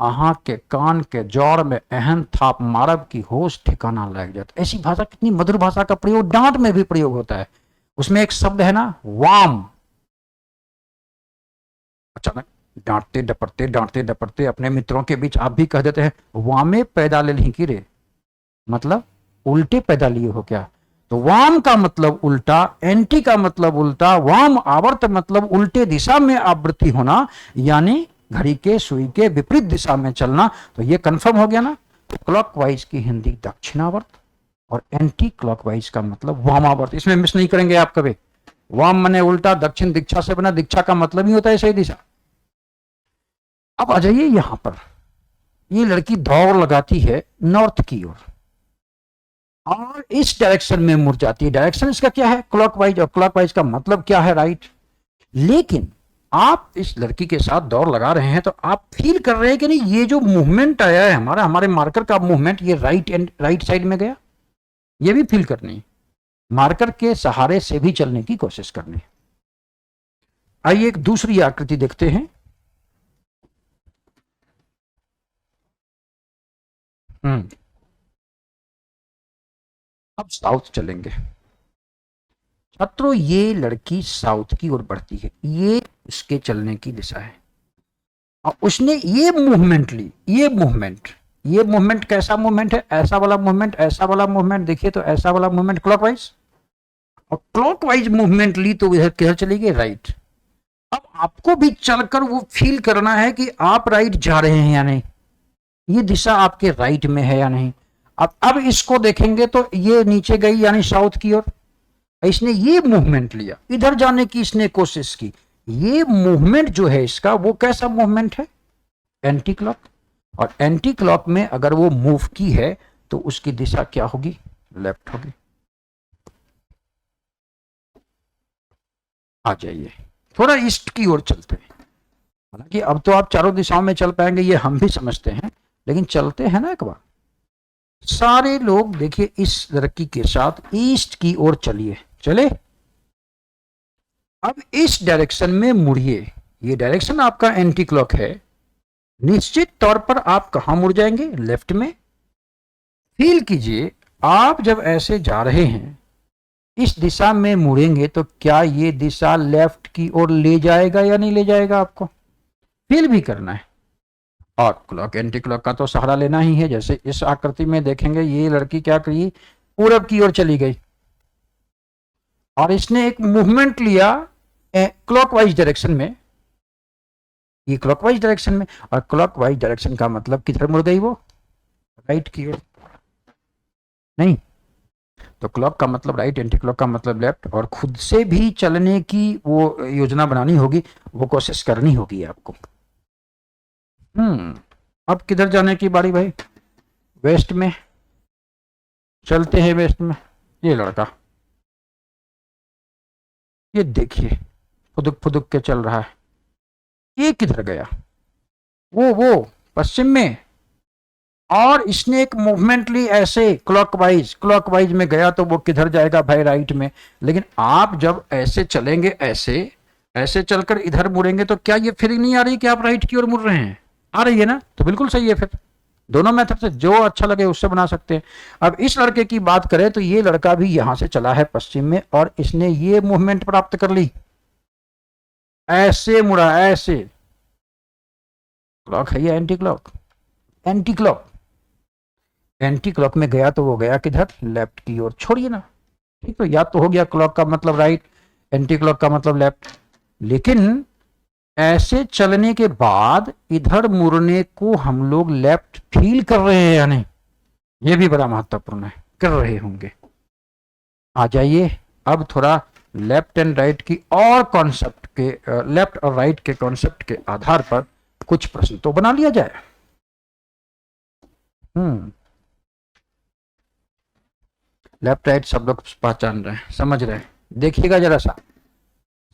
अहाँ के कान के जौड़ में एहन थाप मारब की होश ठिकाना लग जाता। ऐसी भाषा, कितनी मधुर भाषा का प्रयोग डांट में भी प्रयोग होता है। उसमें एक शब्द है ना, वाम। अचानक डांटते डपटते अपने मित्रों के बीच आप भी कह देते हैं, वामे पैदा ले ली की रे, मतलब उल्टे पैदा लिए हो क्या? तो वाम का मतलब उल्टा, एंटी का मतलब उल्टा, वाम आवर्त मतलब उल्टे दिशा में आवृत्ति होना, यानी घड़ी के सुई के विपरीत दिशा में चलना। तो ये कंफर्म हो गया ना। क्लॉकवाइज की हिंदी दक्षिणावर्त, और एंटी क्लॉकवाइज का मतलब वामावर्त। इसमें मिस नहीं करेंगे आप कभी। वाम मने उल्टा, दक्षिण दीक्षा से बना, दीक्षा का मतलब ही होता है सही दिशा। अब आ जाइए यहां पर, ये लड़की दौड़ लगाती है नॉर्थ की ओर, और इस डायरेक्शन में मुड़ जाती है। डायरेक्शन इसका क्या है? क्लॉकवाइज, और क्लॉकवाइज का मतलब क्या है? राइट। लेकिन आप इस लड़की के साथ दौड़ लगा रहे हैं, तो आप फील कर रहे हैं कि नहीं, ये जो मूवमेंट आया है हमारे मार्कर का मूवमेंट, ये राइट साइड में गया, ये भी फील करनी है। मार्कर के सहारे से भी चलने की कोशिश करनी है। आइए एक दूसरी आकृति देखते हैं। अब साउथ चलेंगे। छात्रों, ये लड़की साउथ की ओर बढ़ती है, ये उसके चलने की दिशा है, और उसने ये मूवमेंट ली। ये मूवमेंट कैसा मूवमेंट है? ऐसा वाला मूवमेंट, ऐसा वाला मूवमेंट। देखिए तो ऐसा वाला मूवमेंट क्लॉकवाइज, और क्लॉकवाइज मूवमेंट ली तो इधर किधर चली गई? राइट। अब आपको भी चलकर वो फील करना है कि आप राइट जा रहे हैं या नहीं, ये दिशा आपके राइट में है या नहीं। अब इसको देखेंगे तो ये नीचे गई, यानी साउथ की ओर। इसने ये मूवमेंट लिया, इधर जाने की इसने कोशिश की। ये मूवमेंट जो है इसका, वो कैसा मूवमेंट है? Anti clock. और एंटी क्लॉक में अगर वो मूव की है, तो उसकी दिशा क्या होगी? लेफ्ट होगी। आ जाइए, थोड़ा ईस्ट की ओर चलते हैं। हालांकि अब तो आप चारों दिशाओं में चल पाएंगे, ये हम भी समझते हैं, लेकिन चलते हैं ना एक बार। सारे लोग देखिए इस लड़की के साथ ईस्ट की ओर चलिए, चले। अब इस डायरेक्शन में मुड़िए, ये डायरेक्शन आपका एंटी क्लॉक है, निश्चित तौर पर आप कहां मुड़ जाएंगे? लेफ्ट में। फील कीजिए, आप जब ऐसे जा रहे हैं, इस दिशा में मुड़ेंगे, तो क्या ये दिशा लेफ्ट की ओर ले जाएगा या नहीं ले जाएगा? आपको फील भी करना है। और क्लॉक, एंटी क्लॉक का तो सहारा लेना ही है। जैसे इस आकृति में देखेंगे, ये लड़की क्या करी? पूरब की ओर चली गई, और इसने एक मूवमेंट लिया क्लॉकवाइज डायरेक्शन में, ये क्लॉकवाइज डायरेक्शन में। और क्लॉकवाइज डायरेक्शन का मतलब किधर मुड़ गई वो? राइट की ओर। नहीं, तो क्लॉक का मतलब राइट, एंटी क्लॉक का मतलब लेफ्ट। और खुद से भी चलने की वो योजना बनानी होगी, वो कोशिश करनी होगी आपको। अब किधर जाने की बारी भाई? वेस्ट में चलते हैं, वेस्ट में। ये लड़का, ये देखिए, फुदुक फुदुक के चल रहा है। ये किधर गया? वो पश्चिम में। और इसने एक मूवमेंट ली ऐसे क्लॉकवाइज में गया, तो वो किधर जाएगा भाई? राइट में। लेकिन आप जब ऐसे चलेंगे, ऐसे ऐसे चलकर इधर मुड़ेंगे, तो क्या ये फीलिंग नहीं आ रही कि आप राइट की ओर मुड़ रहे हैं? आ रही है ना? तो बिल्कुल सही है। फिर दोनों मेथड से जो अच्छा लगे उससे बना सकते हैं। अब इस लड़के की बात करें, तो ये लड़का भी यहां से चला है पश्चिम में, और इसने ये मूवमेंट प्राप्त कर ली, ऐसे मुड़ा, ऐसे। क्लॉक है या anti clock? Anti clock. Anti clock में गया तो वो गया किधर, लेफ्ट की ओर, छोड़िए ना। ठीक, तो या तो हो गया क्लॉक का मतलब राइट, एंटी क्लॉक का मतलब लेफ्ट। लेकिन ऐसे चलने के बाद इधर मुड़ने को हम लोग लेफ्ट फील कर रहे हैं या नहीं, ये भी बड़ा महत्वपूर्ण है, कर रहे होंगे। आ जाइए अब थोड़ा लेफ्ट एंड राइट की और कॉन्सेप्ट के, लेफ्ट और राइट के कॉन्सेप्ट के आधार पर कुछ प्रश्न तो बना लिया जाए। लेफ्ट राइट सब लोग पहचान रहे हैं, समझ रहे हैं। देखिएगा जरा सा,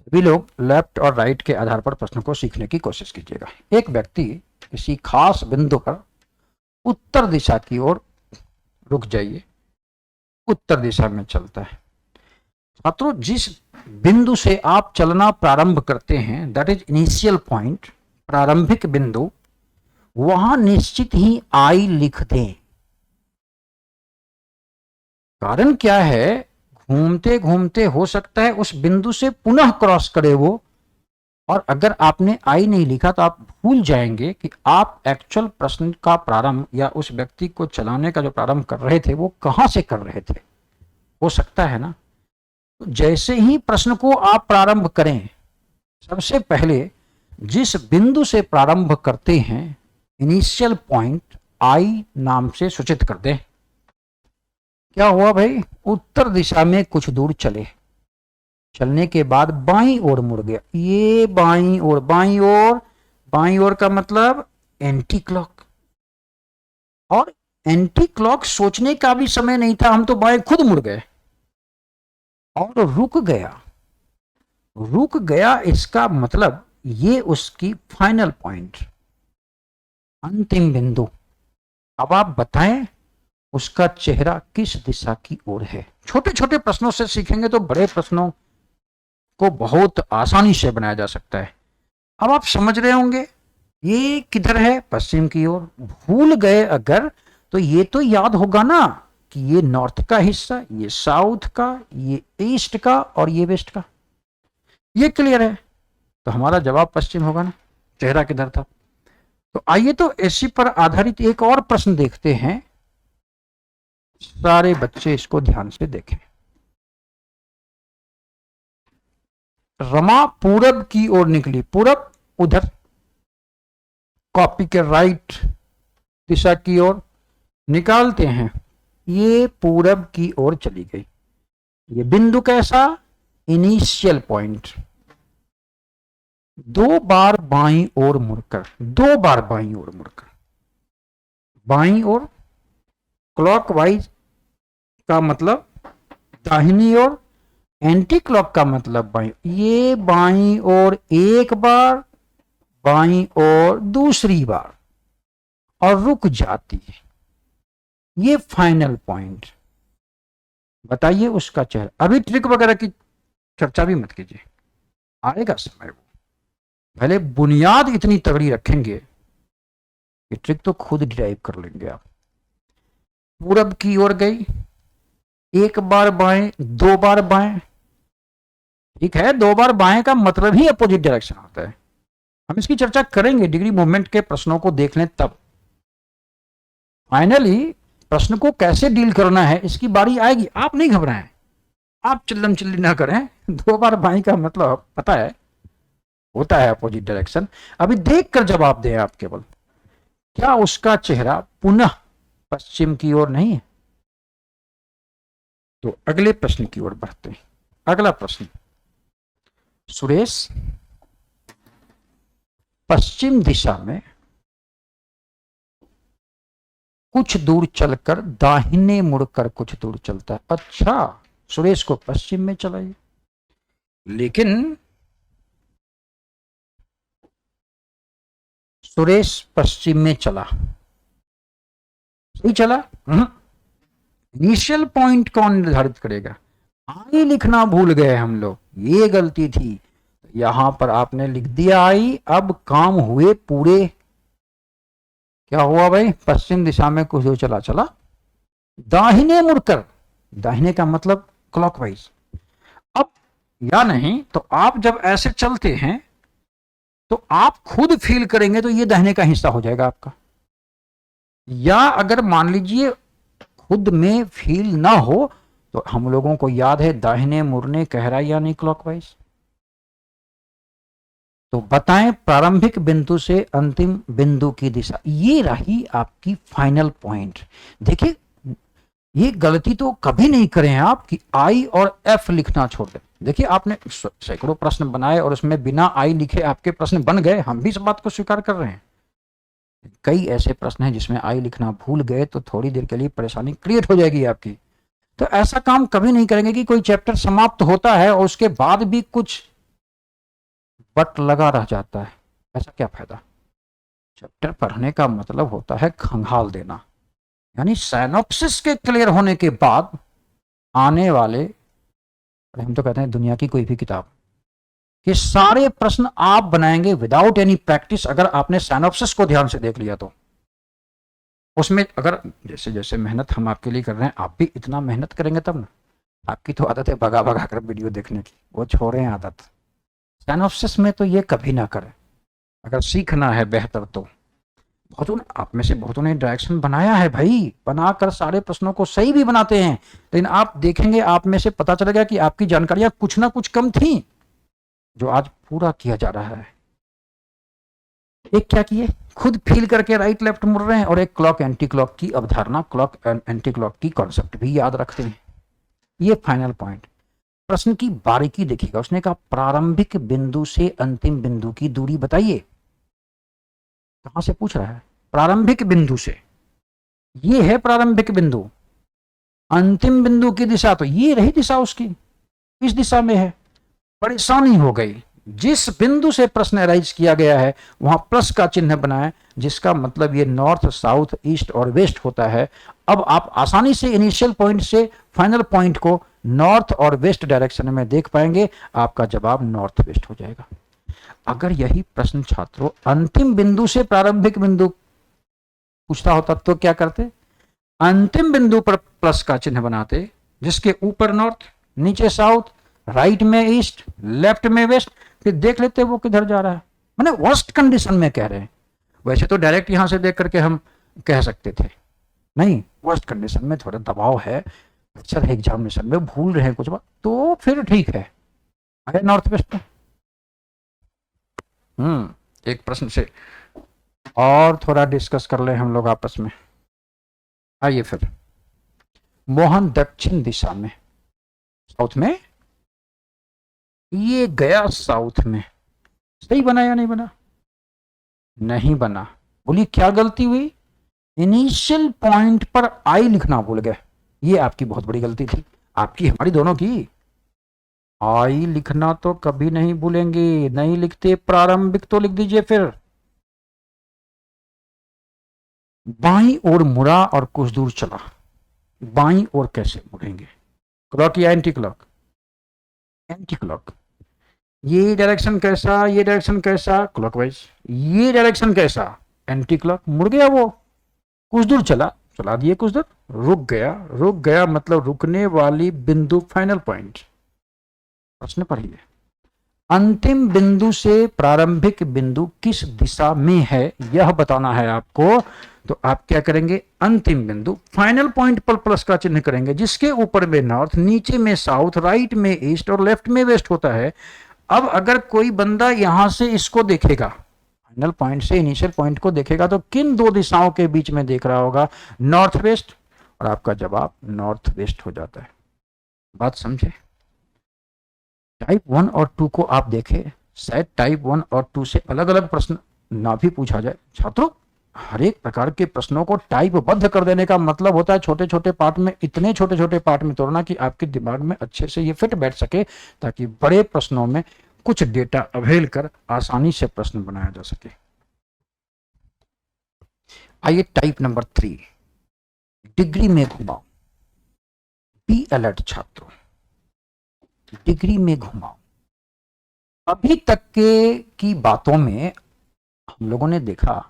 सभी लोग लेफ्ट और राइट के आधार पर प्रश्न को सीखने की कोशिश कीजिएगा। एक व्यक्ति किसी खास बिंदु पर उत्तर दिशा की ओर, रुक जाइए, उत्तर दिशा में चलता है। छात्रों, जिस बिंदु से आप चलना प्रारंभ करते हैं, दैट इज इनिशियल पॉइंट, प्रारंभिक बिंदु, वहां निश्चित ही आई लिख दें। कारण क्या है, घूमते घूमते हो सकता है उस बिंदु से पुनः क्रॉस करे वो, और अगर आपने आई नहीं लिखा तो आप भूल जाएंगे कि आप एक्चुअल प्रश्न का प्रारंभ या उस व्यक्ति को चलाने का जो प्रारंभ कर रहे थे वो कहां से कर रहे थे। हो सकता है ना। तो जैसे ही प्रश्न को आप प्रारंभ करें, सबसे पहले जिस बिंदु से प्रारंभ करते हैं, इनिशियल पॉइंट आई नाम से सूचित कर दें। क्या हुआ भाई, उत्तर दिशा में कुछ दूर चले, चलने के बाद बाईं ओर मुड़ गया, ये बाईं ओर, बाईं ओर, बाईं ओर का मतलब एंटी क्लॉक। और एंटी क्लॉक सोचने का भी समय नहीं था, हम तो बाएं खुद मुड़ गए और रुक गया। रुक गया इसका मतलब ये उसकी फाइनल पॉइंट, अंतिम बिंदु। अब आप बताएं उसका चेहरा किस दिशा की ओर है। छोटे छोटे प्रश्नों से सीखेंगे तो बड़े प्रश्नों को बहुत आसानी से बनाया जा सकता है। अब आप समझ रहे होंगे ये किधर है, पश्चिम की ओर। भूल गए अगर तो ये तो याद होगा ना कि ये नॉर्थ का हिस्सा, ये साउथ का, ये ईस्ट का और ये वेस्ट का। ये क्लियर है, तो हमारा जवाब पश्चिम होगा ना, चेहरा किधर था। तो आइए तो इसी पर आधारित एक और प्रश्न देखते हैं। सारे बच्चे इसको ध्यान से देखें। रमा पूरब की ओर निकली, पूरब उधर, कॉपी के राइट दिशा की ओर निकालते हैं, ये पूरब की ओर चली गई। ये बिंदु कैसा, इनिशियल पॉइंट। दो बार बाईं ओर मुड़कर, दो बार बाईं ओर मुड़कर, बाईं ओर क्लॉकवाइज का मतलब दाहिनी ओर, एंटी क्लॉक का मतलब बाईं। ये बाईं ओर एक बार, बाईं ओर दूसरी बार, और रुक जाती है। ये फाइनल पॉइंट। बताइए उसका चेहरा। अभी ट्रिक वगैरह की चर्चा भी मत कीजिए, आएगा समय वो। पहले बुनियाद इतनी तगड़ी रखेंगे कि ट्रिक तो खुद डिराइव कर लेंगे आप। पूरब की ओर गई, एक बार बाएं, दो बार बाएं। ठीक है, दो बार बाएं का मतलब ही अपोजिट डायरेक्शन होता है। हम इसकी चर्चा करेंगे, डिग्री मूवमेंट के प्रश्नों को देख लें तब। फाइनली प्रश्न को कैसे डील करना है इसकी बारी आएगी। आप नहीं घबराएं, आप चिल्लम चिल्ली ना करें। दो बार बाएं का मतलब पता है, होता है अपोजिट डायरेक्शन। अभी देखकर जवाब दें आप केवल, क्या उसका चेहरा पुनः पश्चिम की ओर नहीं है। तो अगले प्रश्न की ओर बढ़ते हैं। अगला प्रश्न, सुरेश पश्चिम दिशा में कुछ दूर चलकर दाहिने मुड़कर कुछ दूर चलता है। अच्छा, सुरेश को पश्चिम में चलाइए, लेकिन सुरेश पश्चिम में चला, सही चला। इनिशियल पॉइंट कौन निर्धारित करेगा। आई लिखना भूल गए हम लोग, ये गलती थी। यहां पर आपने लिख दिया आई। अब काम हुए पूरे। क्या हुआ भाई, पश्चिम दिशा में कुछ दूर चला, चला दाहिने मुड़कर, दाहिने का मतलब क्लॉकवाइज। अब या नहीं तो आप जब ऐसे चलते हैं तो आप खुद फील करेंगे तो ये दाहिने का हिस्सा हो जाएगा आपका। या अगर मान लीजिए खुद में फील ना हो तो हम लोगों को याद है दाहिने मुड़ने कह रहा है या नहीं क्लॉकवाइज। तो बताएं प्रारंभिक बिंदु से अंतिम बिंदु की दिशा, ये रही आपकी फाइनल पॉइंट। देखिए ये गलती तो कभी नहीं करें आप कि आई और एफ लिखना छोड़ दें। देखिए आपने सैकड़ों प्रश्न बनाए और उसमें बिना आई लिखे आपके प्रश्न बन गए, हम भी इस बात को स्वीकार कर रहे हैं। कई ऐसे प्रश्न हैं जिसमें आई लिखना भूल गए तो थोड़ी देर के लिए परेशानी क्रिएट हो जाएगी आपकी। तो ऐसा काम कभी नहीं करेंगे कि कोई चैप्टर समाप्त होता है और उसके बाद भी कुछ बट लगा रह जाता है, ऐसा क्या फायदा। चैप्टर पढ़ने का मतलब होता है खंगाल देना, यानी साइनॉप्सिस के क्लियर होने के बाद आने वाले, हम तो कहते हैं दुनिया की कोई भी किताब के सारे प्रश्न आप बनाएंगे विदाउट एनी प्रैक्टिस। अगर आपने साइनॉप्सिस को ध्यान से देख लिया तो उसमें अगर जैसे जैसे मेहनत हम आपके लिए कर रहे हैं आप भी इतना मेहनत करेंगे तब ना। आपकी तो आदत है भगा भगा कर वीडियो देखने की, वो छोड़ें आदत। साइनॉप्सिस में तो ये कभी ना करें अगर सीखना है बेहतर तो। बहुतों ने, आप में से बहुतों ने डायरेक्शन बनाया है भाई, बनाकर सारे प्रश्नों को सही भी बनाते हैं, लेकिन आप देखेंगे आप में से पता चलेगा कि आपकी जानकारियां कुछ ना कुछ कम थी जो आज पूरा किया जा रहा है। एक क्या किए, खुद फील करके राइट लेफ्ट मुड़ रहे हैं, और एक क्लॉक एंटी क्लॉक की अवधारणा, क्लॉक एंटी क्लॉक की कॉन्सेप्ट भी याद रखते हैं। ये फाइनल पॉइंट। प्रश्न की बारीकी देखिएगा, उसने कहा प्रारंभिक बिंदु से अंतिम बिंदु की दूरी बताइए। कहां से पूछ रहा है, प्रारंभिक बिंदु से। ये है प्रारंभिक बिंदु, अंतिम बिंदु की दिशा तो ये रही दिशा उसकी, इस दिशा में है। परेशानी हो गई, जिस बिंदु से प्रश्न अराइज किया गया है वहां प्लस का चिन्ह बनाएं, जिसका मतलब ये नॉर्थ साउथ ईस्ट और वेस्ट होता है। अब आप आसानी से इनिशियल पॉइंट से फाइनल पॉइंट को नॉर्थ और वेस्ट डायरेक्शन में देख पाएंगे, आपका जवाब नॉर्थ वेस्ट हो जाएगा। अगर यही प्रश्न छात्रों अंतिम बिंदु से प्रारंभिक बिंदु पूछता होता तो क्या करते, अंतिम बिंदु पर प्लस का चिन्ह बनाते, जिसके ऊपर नॉर्थ, नीचे साउथ, राइट में ईस्ट, लेफ्ट में वेस्ट, फिर देख लेते वो किधर जा रहा है। मैंने वर्स्ट कंडीशन में कह रहे हैं, वैसे तो डायरेक्ट यहां से देख करके हम कह सकते थे, नहीं वर्स्ट कंडीशन में थोड़ा दबाव है, अक्सर एग्जामिनेशन में भूल रहे हैं कुछ बात, तो फिर ठीक है आगे नॉर्थ वेस्ट में। एक प्रश्न से और थोड़ा डिस्कस कर ले हम लोग आपस में। आइए फिर, मोहन दक्षिण दिशा में, साउथ में, ये गया साउथ में, सही बना या नहीं बना, नहीं बना। बोलिए क्या गलती हुई, इनिशियल पॉइंट पर आई लिखना भूल गए, ये आपकी बहुत बड़ी गलती थी, आपकी हमारी दोनों की। आई लिखना तो कभी नहीं भूलेंगे, नहीं लिखते प्रारंभिक तो लिख दीजिए। फिर बाईं ओर मुड़ा और कुछ दूर चला, बाईं ओर कैसे मुड़ेंगे, क्लॉक या एंटी क्लॉक, एंटी क्लॉक। ये डायरेक्शन कैसा, ये डायरेक्शन कैसा, क्लॉकवाइज, ये डायरेक्शन कैसा, एंटी क्लॉक। मुड़ गया वो, कुछ दूर चला, चला दिए कुछ दूर, रुक गया, रुक गया मतलब रुकने वाली बिंदु फाइनल पॉइंट। प्रश्न पढ़िए, अंतिम बिंदु से प्रारंभिक बिंदु किस दिशा में है यह बताना है आपको। तो आप क्या करेंगे, अंतिम बिंदु फाइनल पॉइंट पर प्लस का चिन्ह करेंगे, जिसके ऊपर में नॉर्थ, नीचे में साउथ, राइट में ईस्ट और लेफ्ट में वेस्ट होता है। अब अगर कोई बंदा यहां से इसको देखेगा, फाइनल पॉइंट से इनिशियल पॉइंट को देखेगा, तो किन दो दिशाओं के बीच में देख रहा होगा, नॉर्थ वेस्ट, और आपका जवाब नॉर्थ वेस्ट हो जाता है। बात समझे। टाइप 1 और 2 को आप देखें, शायद टाइप 1 और 2 से अलग अलग प्रश्न ना भी पूछा जाए। छात्रों हर एक प्रकार के प्रश्नों को टाइपबद्ध कर देने का मतलब होता है छोटे छोटे पार्ट में, इतने छोटे छोटे पार्ट में तोड़ना कि आपके दिमाग में अच्छे से ये फिट बैठ सके, ताकि बड़े प्रश्नों में कुछ डेटा अवेल कर आसानी से प्रश्न बनाया जा सके। आइए टाइप नंबर 3, डिग्री में घुमाओ। बी अलर्ट छात्रों, डिग्री में घुमाओ। अभी तक के की बातों में हम लोगों ने देखा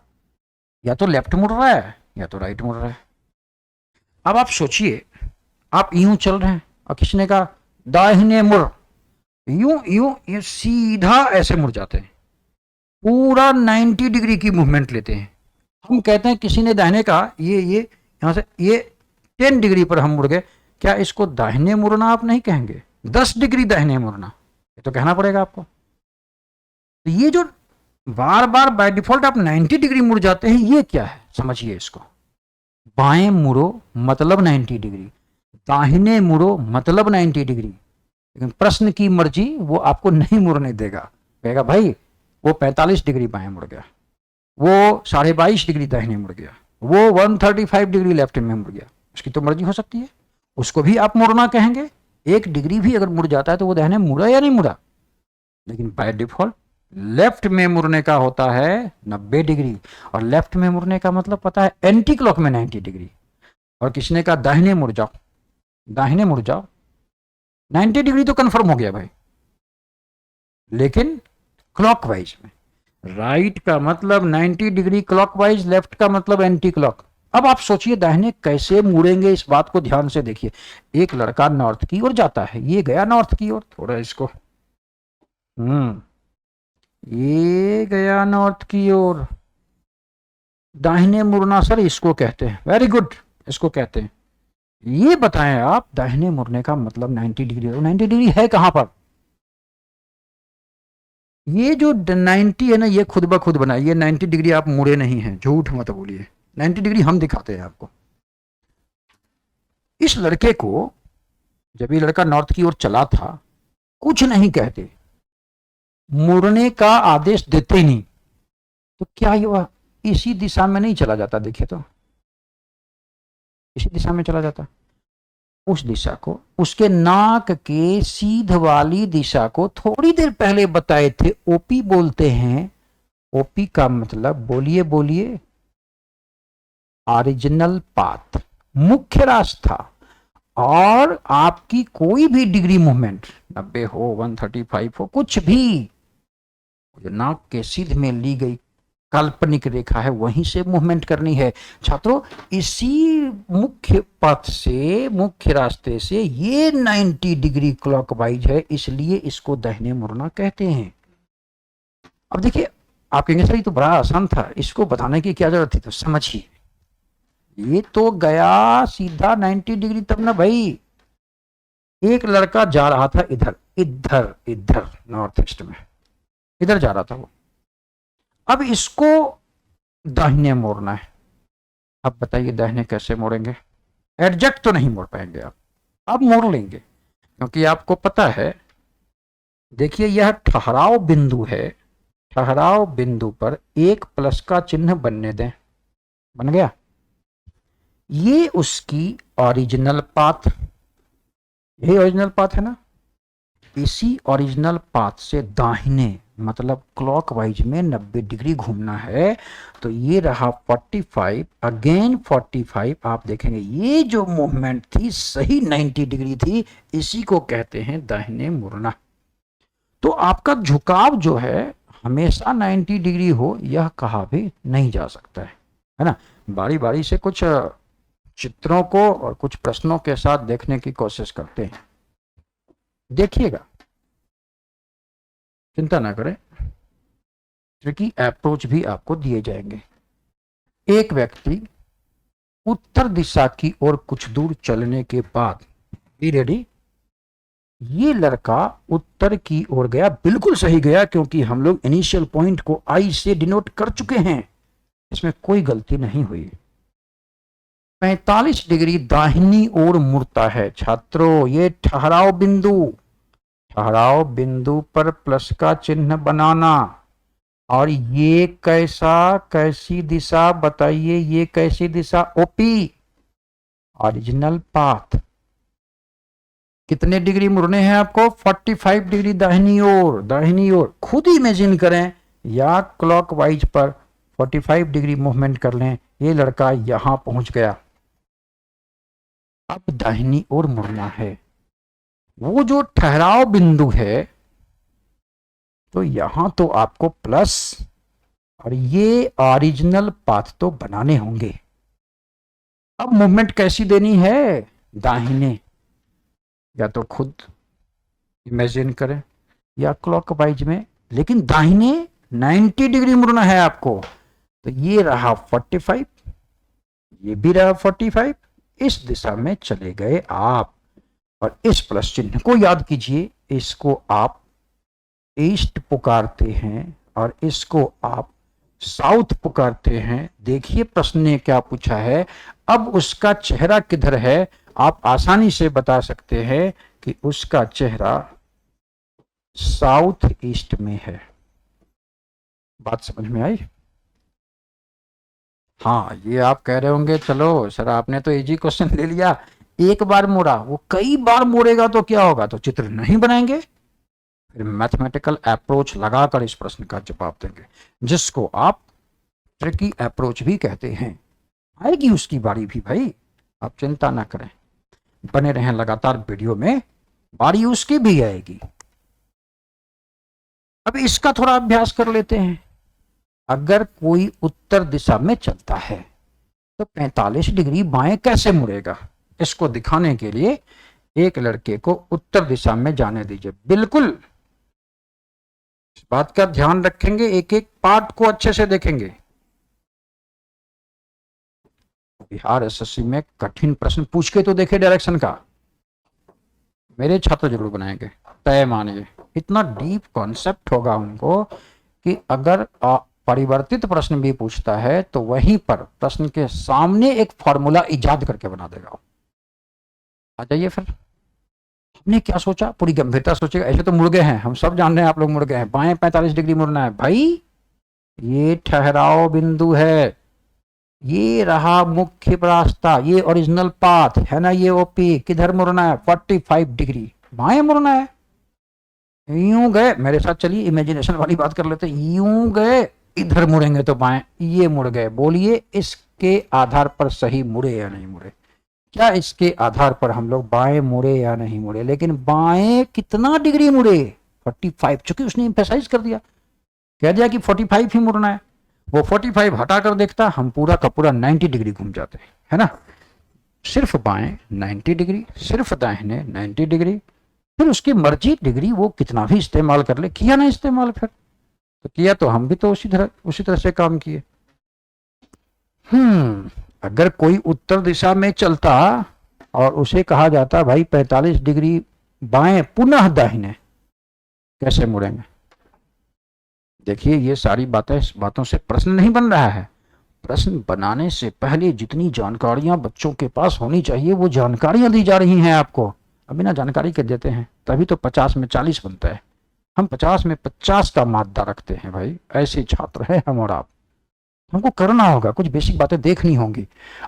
या तो लेफ्ट मुड़ रहा है या तो राइट मुड़ रहा है। अब आप सोचिए, आप यूं चल रहे हैं और किसी ने कहा दाहिने मुड़, यूं यूं ये सीधा ऐसे मुड़ जाते हैं, पूरा 90 डिग्री की मूवमेंट लेते हैं। हम कहते हैं किसी ने दाहिने कहा, ये यहां से ये 10 डिग्री पर हम मुड़ गए, क्या इसको दाहिने मुड़ना आप नहीं कहेंगे? 10 डिग्री दाहिने मुड़ना, ये तो कहना पड़ेगा आपको। तो ये जो बार बार बाय डिफॉल्ट आप 90 डिग्री मुड़ जाते हैं, ये क्या है समझिए इसको। बाएं मुड़ो मतलब 90 डिग्री, दाहिने मुड़ो मतलब 90 डिग्री, लेकिन प्रश्न की मर्जी वो आपको नहीं मुड़ने देगा, कहेगा भाई वो 45 डिग्री बाएं मुड़ गया, वो 22.5 डिग्री दाहिने मुड़ गया, वो 135 डिग्री लेफ्ट में मुड़ गया, उसकी तो मर्जी हो सकती है, उसको भी आप मुड़ना कहेंगे। 1 डिग्री भी अगर मुड़ जाता है तो वो दाहिने मुड़ा या नहीं मुड़ा, लेकिन बाय डिफॉल्ट लेफ्ट में मुड़ने का होता है 90 डिग्री, और लेफ्ट में मुड़ने का मतलब पता है एंटी क्लॉक में 90 डिग्री। और किसने कहा दाहिने मुड़ जाओ, दाहिने मुड़ जाओ, 90 डिग्री तो कंफर्म हो गया भाई, लेकिन क्लॉकवाइज में। राइट का मतलब 90 डिग्री क्लॉकवाइज, लेफ्ट का मतलब एंटी क्लॉक। अब आप सोचिए दाहिने कैसे मुड़ेंगे, इस बात को ध्यान से देखिए। एक लड़का नॉर्थ की ओर जाता है, ये गया नॉर्थ की ओर, थोड़ा इसको ये गया नॉर्थ की ओर, दाहिने मुड़ना सर इसको कहते हैं, वेरी गुड, इसको कहते हैं। ये बताएं आप दाहिने मुड़ने का मतलब 90 डिग्री, 90 डिग्री है कहां पर? ये जो 90 है ना, ये खुद ब खुद बना, ये 90 डिग्री आप मुड़े नहीं हैं, झूठ मत बोलिए, 90 डिग्री हम दिखाते हैं आपको। इस लड़के को जब ये लड़का नॉर्थ की ओर चला था, कुछ नहीं कहते, मुड़ने का आदेश देते ही नहीं, तो क्या ये इसी दिशा में नहीं चला जाता? देखिए तो इसी दिशा में चला जाता, उस दिशा को, उसके नाक के सीध वाली दिशा को थोड़ी देर पहले बताए थे, ओपी बोलते हैं। ओपी का मतलब बोलिए बोलिए, ओरिजिनल पाथ, मुख्य रास्ता। और आपकी कोई भी डिग्री मूवमेंट 90 हो, 135 हो, कुछ भी, जो नाक के सीध में ली गई काल्पनिक रेखा है वहीं से मूवमेंट करनी है। छात्रों, इसी मुख्य पथ से, मुख्य रास्ते से ये 90 डिग्री क्लॉकवाइज है, इसलिए इसको दाहिने मुड़ना कहते हैं। अब देखिए, आप कहेंगे सर ये तो बड़ा आसान था, इसको बताने की क्या जरूरत थी? तो समझिए, ये तो गया सीधा 90 डिग्री तब ना भाई। एक लड़का जा रहा था इधर इधर इधर, नॉर्थ ईस्ट में इधर जा रहा था वो, अब इसको दाहिने मोड़ना है। अब बताइए दाहिने कैसे मोड़ेंगे? एडजस्ट तो नहीं मोड़ पाएंगे आप, अब मोड़ लेंगे, क्योंकि आपको पता है, देखिए यह ठहराव बिंदु है, ठहराव बिंदु पर एक प्लस का चिन्ह बनने दें, बन गया, ये उसकी ओरिजिनल पाथ, यही ओरिजिनल पाथ है ना, इसी ओरिजिनल पाथ से दाहिने मतलब क्लॉकवाइज में 90 डिग्री घूमना है। तो ये रहा 45, अगेन 45, आप देखेंगे ये जो मूवमेंट थी सही 90 डिग्री थी, इसी को कहते हैं दाहिने मुड़ना। तो आपका झुकाव जो है हमेशा 90 डिग्री हो, यह कहा भी नहीं जा सकता है ना। बारी बारी से कुछ चित्रों को और कुछ प्रश्नों के साथ देखने की कोशिश करते हैं, देखिएगा, चिंता ना करें, ट्रिकी अप्रोच भी आपको दिए जाएंगे। एक व्यक्ति उत्तर दिशा की ओर कुछ दूर चलने के बाद, बी रेडी, ये लड़का उत्तर की ओर गया, बिल्कुल सही गया, क्योंकि हम लोग इनिशियल पॉइंट को आई से डिनोट कर चुके हैं, इसमें कोई गलती नहीं हुई। 45 डिग्री दाहिनी ओर मुड़ता है। छात्रों, ये ठहराव बिंदु, ठहराव बिंदु पर प्लस का चिन्ह बनाना, और ये कैसी दिशा बताइए, ये कैसी दिशा? OP, original path. कितने डिग्री मुड़ने हैं आपको? 45 डिग्री दाहिनी ओर, दाहिनी ओर। खुद इमेजिन करें, या क्लॉकवाइज पर 45 डिग्री मूवमेंट कर लें, ये लड़का यहां पहुंच गया, अब दाहिनी ओर मुड़ना है। वो जो ठहराव बिंदु है, तो यहां तो आपको प्लस और ये ओरिजिनल पाथ तो बनाने होंगे। अब मूवमेंट कैसी देनी है? दाहिने, या तो खुद इमेजिन करें या क्लॉकवाइज में, लेकिन दाहिने 90 डिग्री मुड़ना है आपको। तो ये रहा 45, ये भी रहा 45, इस दिशा में चले गए आप। और इस प्लस चिन्ह को याद कीजिए, इसको आप ईस्ट पुकारते हैं और इसको आप साउथ पुकारते हैं। देखिए प्रश्न ने क्या पूछा है, अब उसका चेहरा किधर है। आप आसानी से बता सकते हैं कि उसका चेहरा साउथ ईस्ट में है। बात समझ में आई? हाँ, ये आप कह रहे होंगे चलो सर आपने तो इजी क्वेश्चन ले लिया, एक बार मोड़ा, वो कई बार मोड़ेगा तो क्या होगा, तो चित्र नहीं बनाएंगे। फिर मैथमेटिकल अप्रोच लगाकर इस प्रश्न का जवाब देंगे, जिसको आप ट्रिकी अप्रोच भी कहते हैं। आएगी उसकी बारी भी भाई, आप चिंता ना करें, बने रहें लगातार वीडियो में, बारी उसकी भी आएगी। अब इसका थोड़ा अभ्यास कर लेते हैं। अगर कोई उत्तर दिशा में चलता है तो 45 डिग्री बाएं कैसे मुड़ेगा, इसको दिखाने के लिए एक लड़के को उत्तर दिशा में जाने दीजिए। बिल्कुल इस बात का ध्यान रखेंगे, एक एक पार्ट को अच्छे से देखेंगे। बिहार एसएससी में कठिन प्रश्न पूछ के तो देखे डायरेक्शन का, मेरे छात्र जरूर बनाएंगे, तय मानिए। इतना डीप कॉन्सेप्ट होगा उनको कि अगर परिवर्तित प्रश्न भी पूछता है तो वहीं पर प्रश्न के सामने एक फॉर्मूला इजाद करके बना देगा। आ जाइए फिर। हमने क्या सोचा, पूरी गंभीरता सोचेगा, ऐसे तो मुड़ गए हैं, हम सब जान रहे हैं आप लोग मुड़ गए हैं, बाएं 45 डिग्री मुड़ना है भाई। ये ठहराव बिंदु है, ये रहा मुख्य रास्ता, ये ओरिजिनल पाथ है ना, ये ओपी किधर मुड़ना है, 45 डिग्री बाएं मुड़ना है। यूं गए, मेरे साथ चलिए इमेजिनेशन वाली बात कर लेते हैं, यूं गए इधर मुड़ेंगे तो बाएं, ये मुड़ गए। बोलिए इसके आधार पर सही मुड़े या नहीं मुड़े, क्या इसके आधार पर हम लोग बाएं मुड़े या नहीं मुड़े। लेकिन बाएं कितना डिग्री मुड़े, 45, चूंकि उसने एम्फेसाइज कर दिया, कह दिया कि 45 ही मुड़ना है। वो 45 हटा कर देखता, हम पूरा का पूरा 90 डिग्री घूम जाते हैं, है ना। सिर्फ बाएं 90 डिग्री, सिर्फ दाहिने 90 डिग्री, फिर उसकी मर्जी डिग्री वो कितना भी इस्तेमाल कर ले। किया ना इस्तेमाल, फिर तो किया तो हम भी तो उसी तरह से काम किए। अगर कोई उत्तर दिशा में चलता और उसे कहा जाता भाई 45 डिग्री बाएं पुनः दाहिने, कैसे मुड़ेंगे। देखिए ये सारी बातों से प्रश्न नहीं बन रहा है। प्रश्न बनाने से पहले जितनी जानकारियां बच्चों के पास होनी चाहिए वो जानकारियां दी जा रही हैं आपको। अब बिना जानकारी के देते हैं तभी तो 50 में 40 बनता है। हम 50 में 50 का मादा रखते हैं भाई, ऐसे छात्र हैं हम और आप। हमको करना होगा, कुछ बेसिक बातें देखनी होंगी।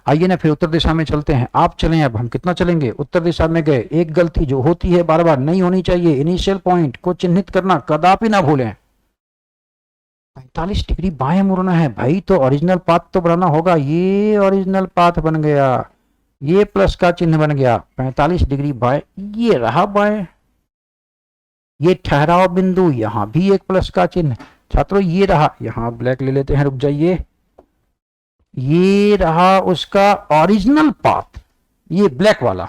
आइए ना फिर उत्तर दिशा में चलते हैं। आप चलें, अब हम कितना चलेंगे। उत्तर दिशा में गए, एक गलती जो होती है बार बार नहीं होनी चाहिए, इनिशियल पॉइंट को चिन्हित करना कदापि ना भूलें। 45 डिग्री बाएं मुड़ना है भाई, तो ओरिजिनल पाथ तो बनाना होगा। ये ओरिजिनल पाथ बन गया, ये प्लस का चिन्ह बन गया, 45 डिग्री बाएं, ये रहा बाएं। ये ठहराव बिंदु, यहां भी एक प्लस का चिन्ह। छात्रों ये रहा, यहां ब्लैक ले लेते हैं, रुक जाइए, ये रहा उसका ओरिजिनल पाथ, ये ब्लैक वाला।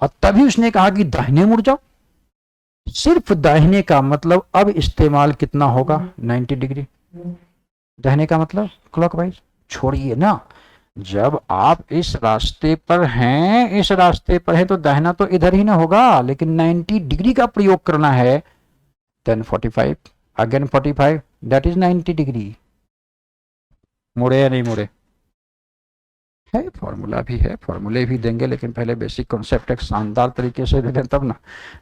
और तभी उसने कहा कि दाहिने मुड़ जाओ। सिर्फ दाहिने का मतलब अब इस्तेमाल कितना होगा, 90 डिग्री। दाहिने का मतलब क्लॉकवाइज। छोड़िए ना, जब आप इस रास्ते पर हैं तो दाहिना तो इधर ही ना होगा, लेकिन 90 डिग्री का प्रयोग करना है। Then 45 again 45, that is 90 degree. मुड़े या नहीं मुड़े, है फॉर्मूला भी है, फॉर्मूले भी देंगे, लेकिन पहले बेसिक कॉन्सेप्ट एक शानदार तरीके से दे दें, तब ना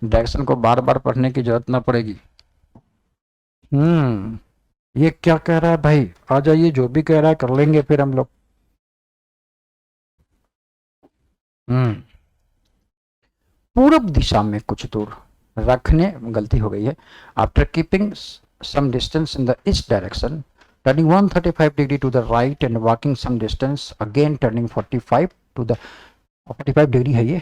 डायरेक्शन को बार बार पढ़ने की जरूरत ना पड़ेगी। ये क्या कह रहा है भाई, आ जाइए, जो भी कह रहा है कर लेंगे फिर हम लोग। पूर्व दिशा में कुछ दूर रखने, गलती हो गई है। After keeping some distance in the east direction, turning 135 degree to the right and walking some distance, again turning 45 to the 45 degree है ये।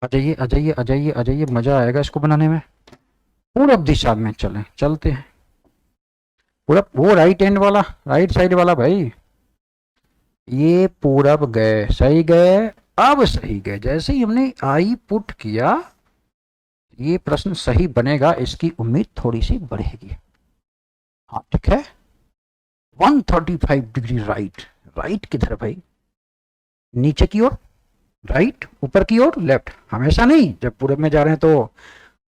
आ जाइए आ जाइए आ जाइए आ जाइए, मजा आएगा इसको बनाने में। पूरब दिशा में चलते हैं। पूरब वो राइट एंड वाला, राइट साइड वाला भाई। ये पूरब गए, सही गए, अब सही गए। जैसे ही हमने आई पुट किया, ये प्रश्न सही बनेगा, इसकी उम्मीद थोड़ी सी बढ़ेगी। हाँ ठीक है, 135 डिग्री राइट, राइट किधर भाई, नीचे की ओर राइट, ऊपर की ओर लेफ्ट, हमेशा नहीं। जब पूरब में जा रहे हैं तो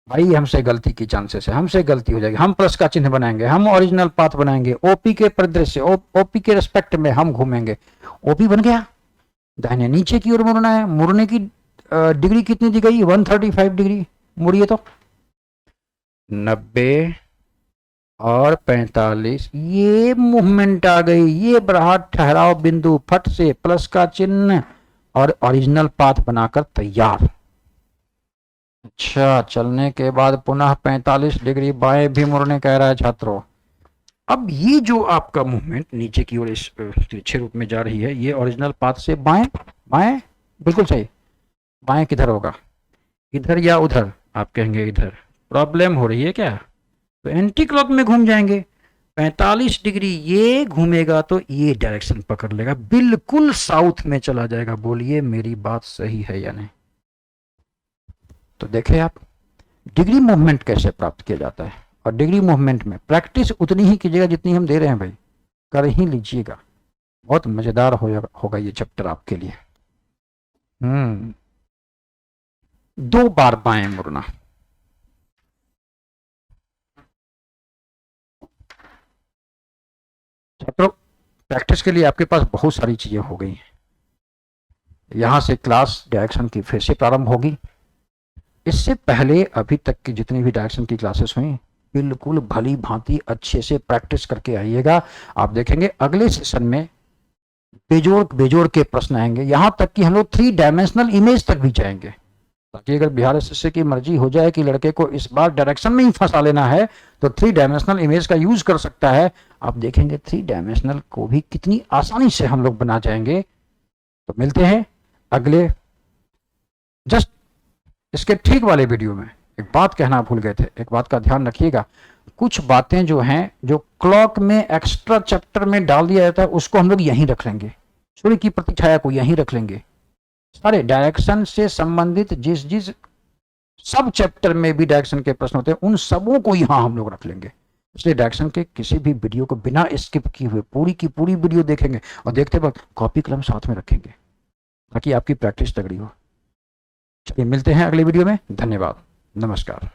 भाई हमसे गलती की चांसेस है, हमसे गलती हो जाएगी, हम प्लस का चिन्ह बनाएंगे, हम ओरिजिनल पाथ बनाएंगे, ओपी के परिदृश्य ओपी के रिस्पेक्ट में हम घूमेंगे। ओपी बन गया, दाहिने नीचे की ओर मुड़ना है, मुड़ने की डिग्री कितनी दी गई, 135 डिग्री। मुड़िए तो 90 और 45, ये मूवमेंट आ गई, ये बड़ा ठहराव बिंदु, फट से प्लस का चिन्ह और ओरिजिनल पाथ बनाकर तैयार। अच्छा, चलने के बाद पुनः 45 डिग्री बाएं भी मुड़ने कह रहा है छात्रों। अब ये जो आपका मूवमेंट नीचे की ओर इस तिरछे रूप में जा रही है, ये ओरिजिनल पाथ से बाएं, बाएं बिल्कुल सही। बाएं किधर होगा, इधर या उधर, आप कहेंगे इधर। प्रॉब्लम हो रही है क्या, तो एंटी क्लॉक में घूम जाएंगे। 45 डिग्री ये घूमेगा तो ये डायरेक्शन पकड़ लेगा, बिल्कुल साउथ में चला जाएगा। बोलिए मेरी बात सही है या नहीं। तो देखें आप, डिग्री मूवमेंट कैसे प्राप्त किया जाता है, और डिग्री मूवमेंट में प्रैक्टिस उतनी ही कीजिएगा जितनी हम दे रहे हैं भाई, कर ही लीजिएगा। बहुत मजेदार होगा ये चैप्टर आपके लिए। 2 बार बाएं मुड़ना। छात्रों, प्रैक्टिस के लिए आपके पास बहुत सारी चीजें हो गई हैं। यहां से क्लास डायरेक्शन की फिर से प्रारंभ होगी। इससे पहले अभी तक की जितनी भी डायरेक्शन की क्लासेस हुई, बिल्कुल भली भांति अच्छे से प्रैक्टिस करके आइएगा। आप देखेंगे अगले सेशन में बेजोड़ बेजोड़ के प्रश्न आएंगे, यहां तक कि हम लोग 3 डायमेंशनल इमेज तक भी जाएंगे, ताकि अगर बिहार एसएससी की मर्जी हो जाए कि लड़के को इस बार डायरेक्शन में ही फंसा लेना है, तो 3 डायमेंशनल इमेज का यूज कर सकता है। आप देखेंगे 3 डायमेंशनल को भी कितनी आसानी से हम लोग बना जाएंगे। तो मिलते हैं अगले, जस्ट इसके ठीक वाले वीडियो में। एक बात कहना भूल गए थे, एक बात का ध्यान रखिएगा। कुछ बातें जो हैं, जो क्लॉक में एक्स्ट्रा चैप्टर में डाल दिया जाता है, उसको हम लोग यहीं रख लेंगे। सूर्य की प्रतिछाया को यहीं रख लेंगे। सारे डायरेक्शन से संबंधित जिस जिस सब चैप्टर में भी डायरेक्शन के प्रश्न होते हैं, उन सबों को यहां हम लोग रख लेंगे। इसलिए डायरेक्शन के किसी भी वीडियो को बिना स्किप किए हुए पूरी की पूरी वीडियो देखेंगे, और देखते वक्त कॉपी कलम साथ में रखेंगे, ताकि आपकी प्रैक्टिस तगड़ी हो। चलिए मिलते हैं अगले वीडियो में। धन्यवाद, नमस्कार।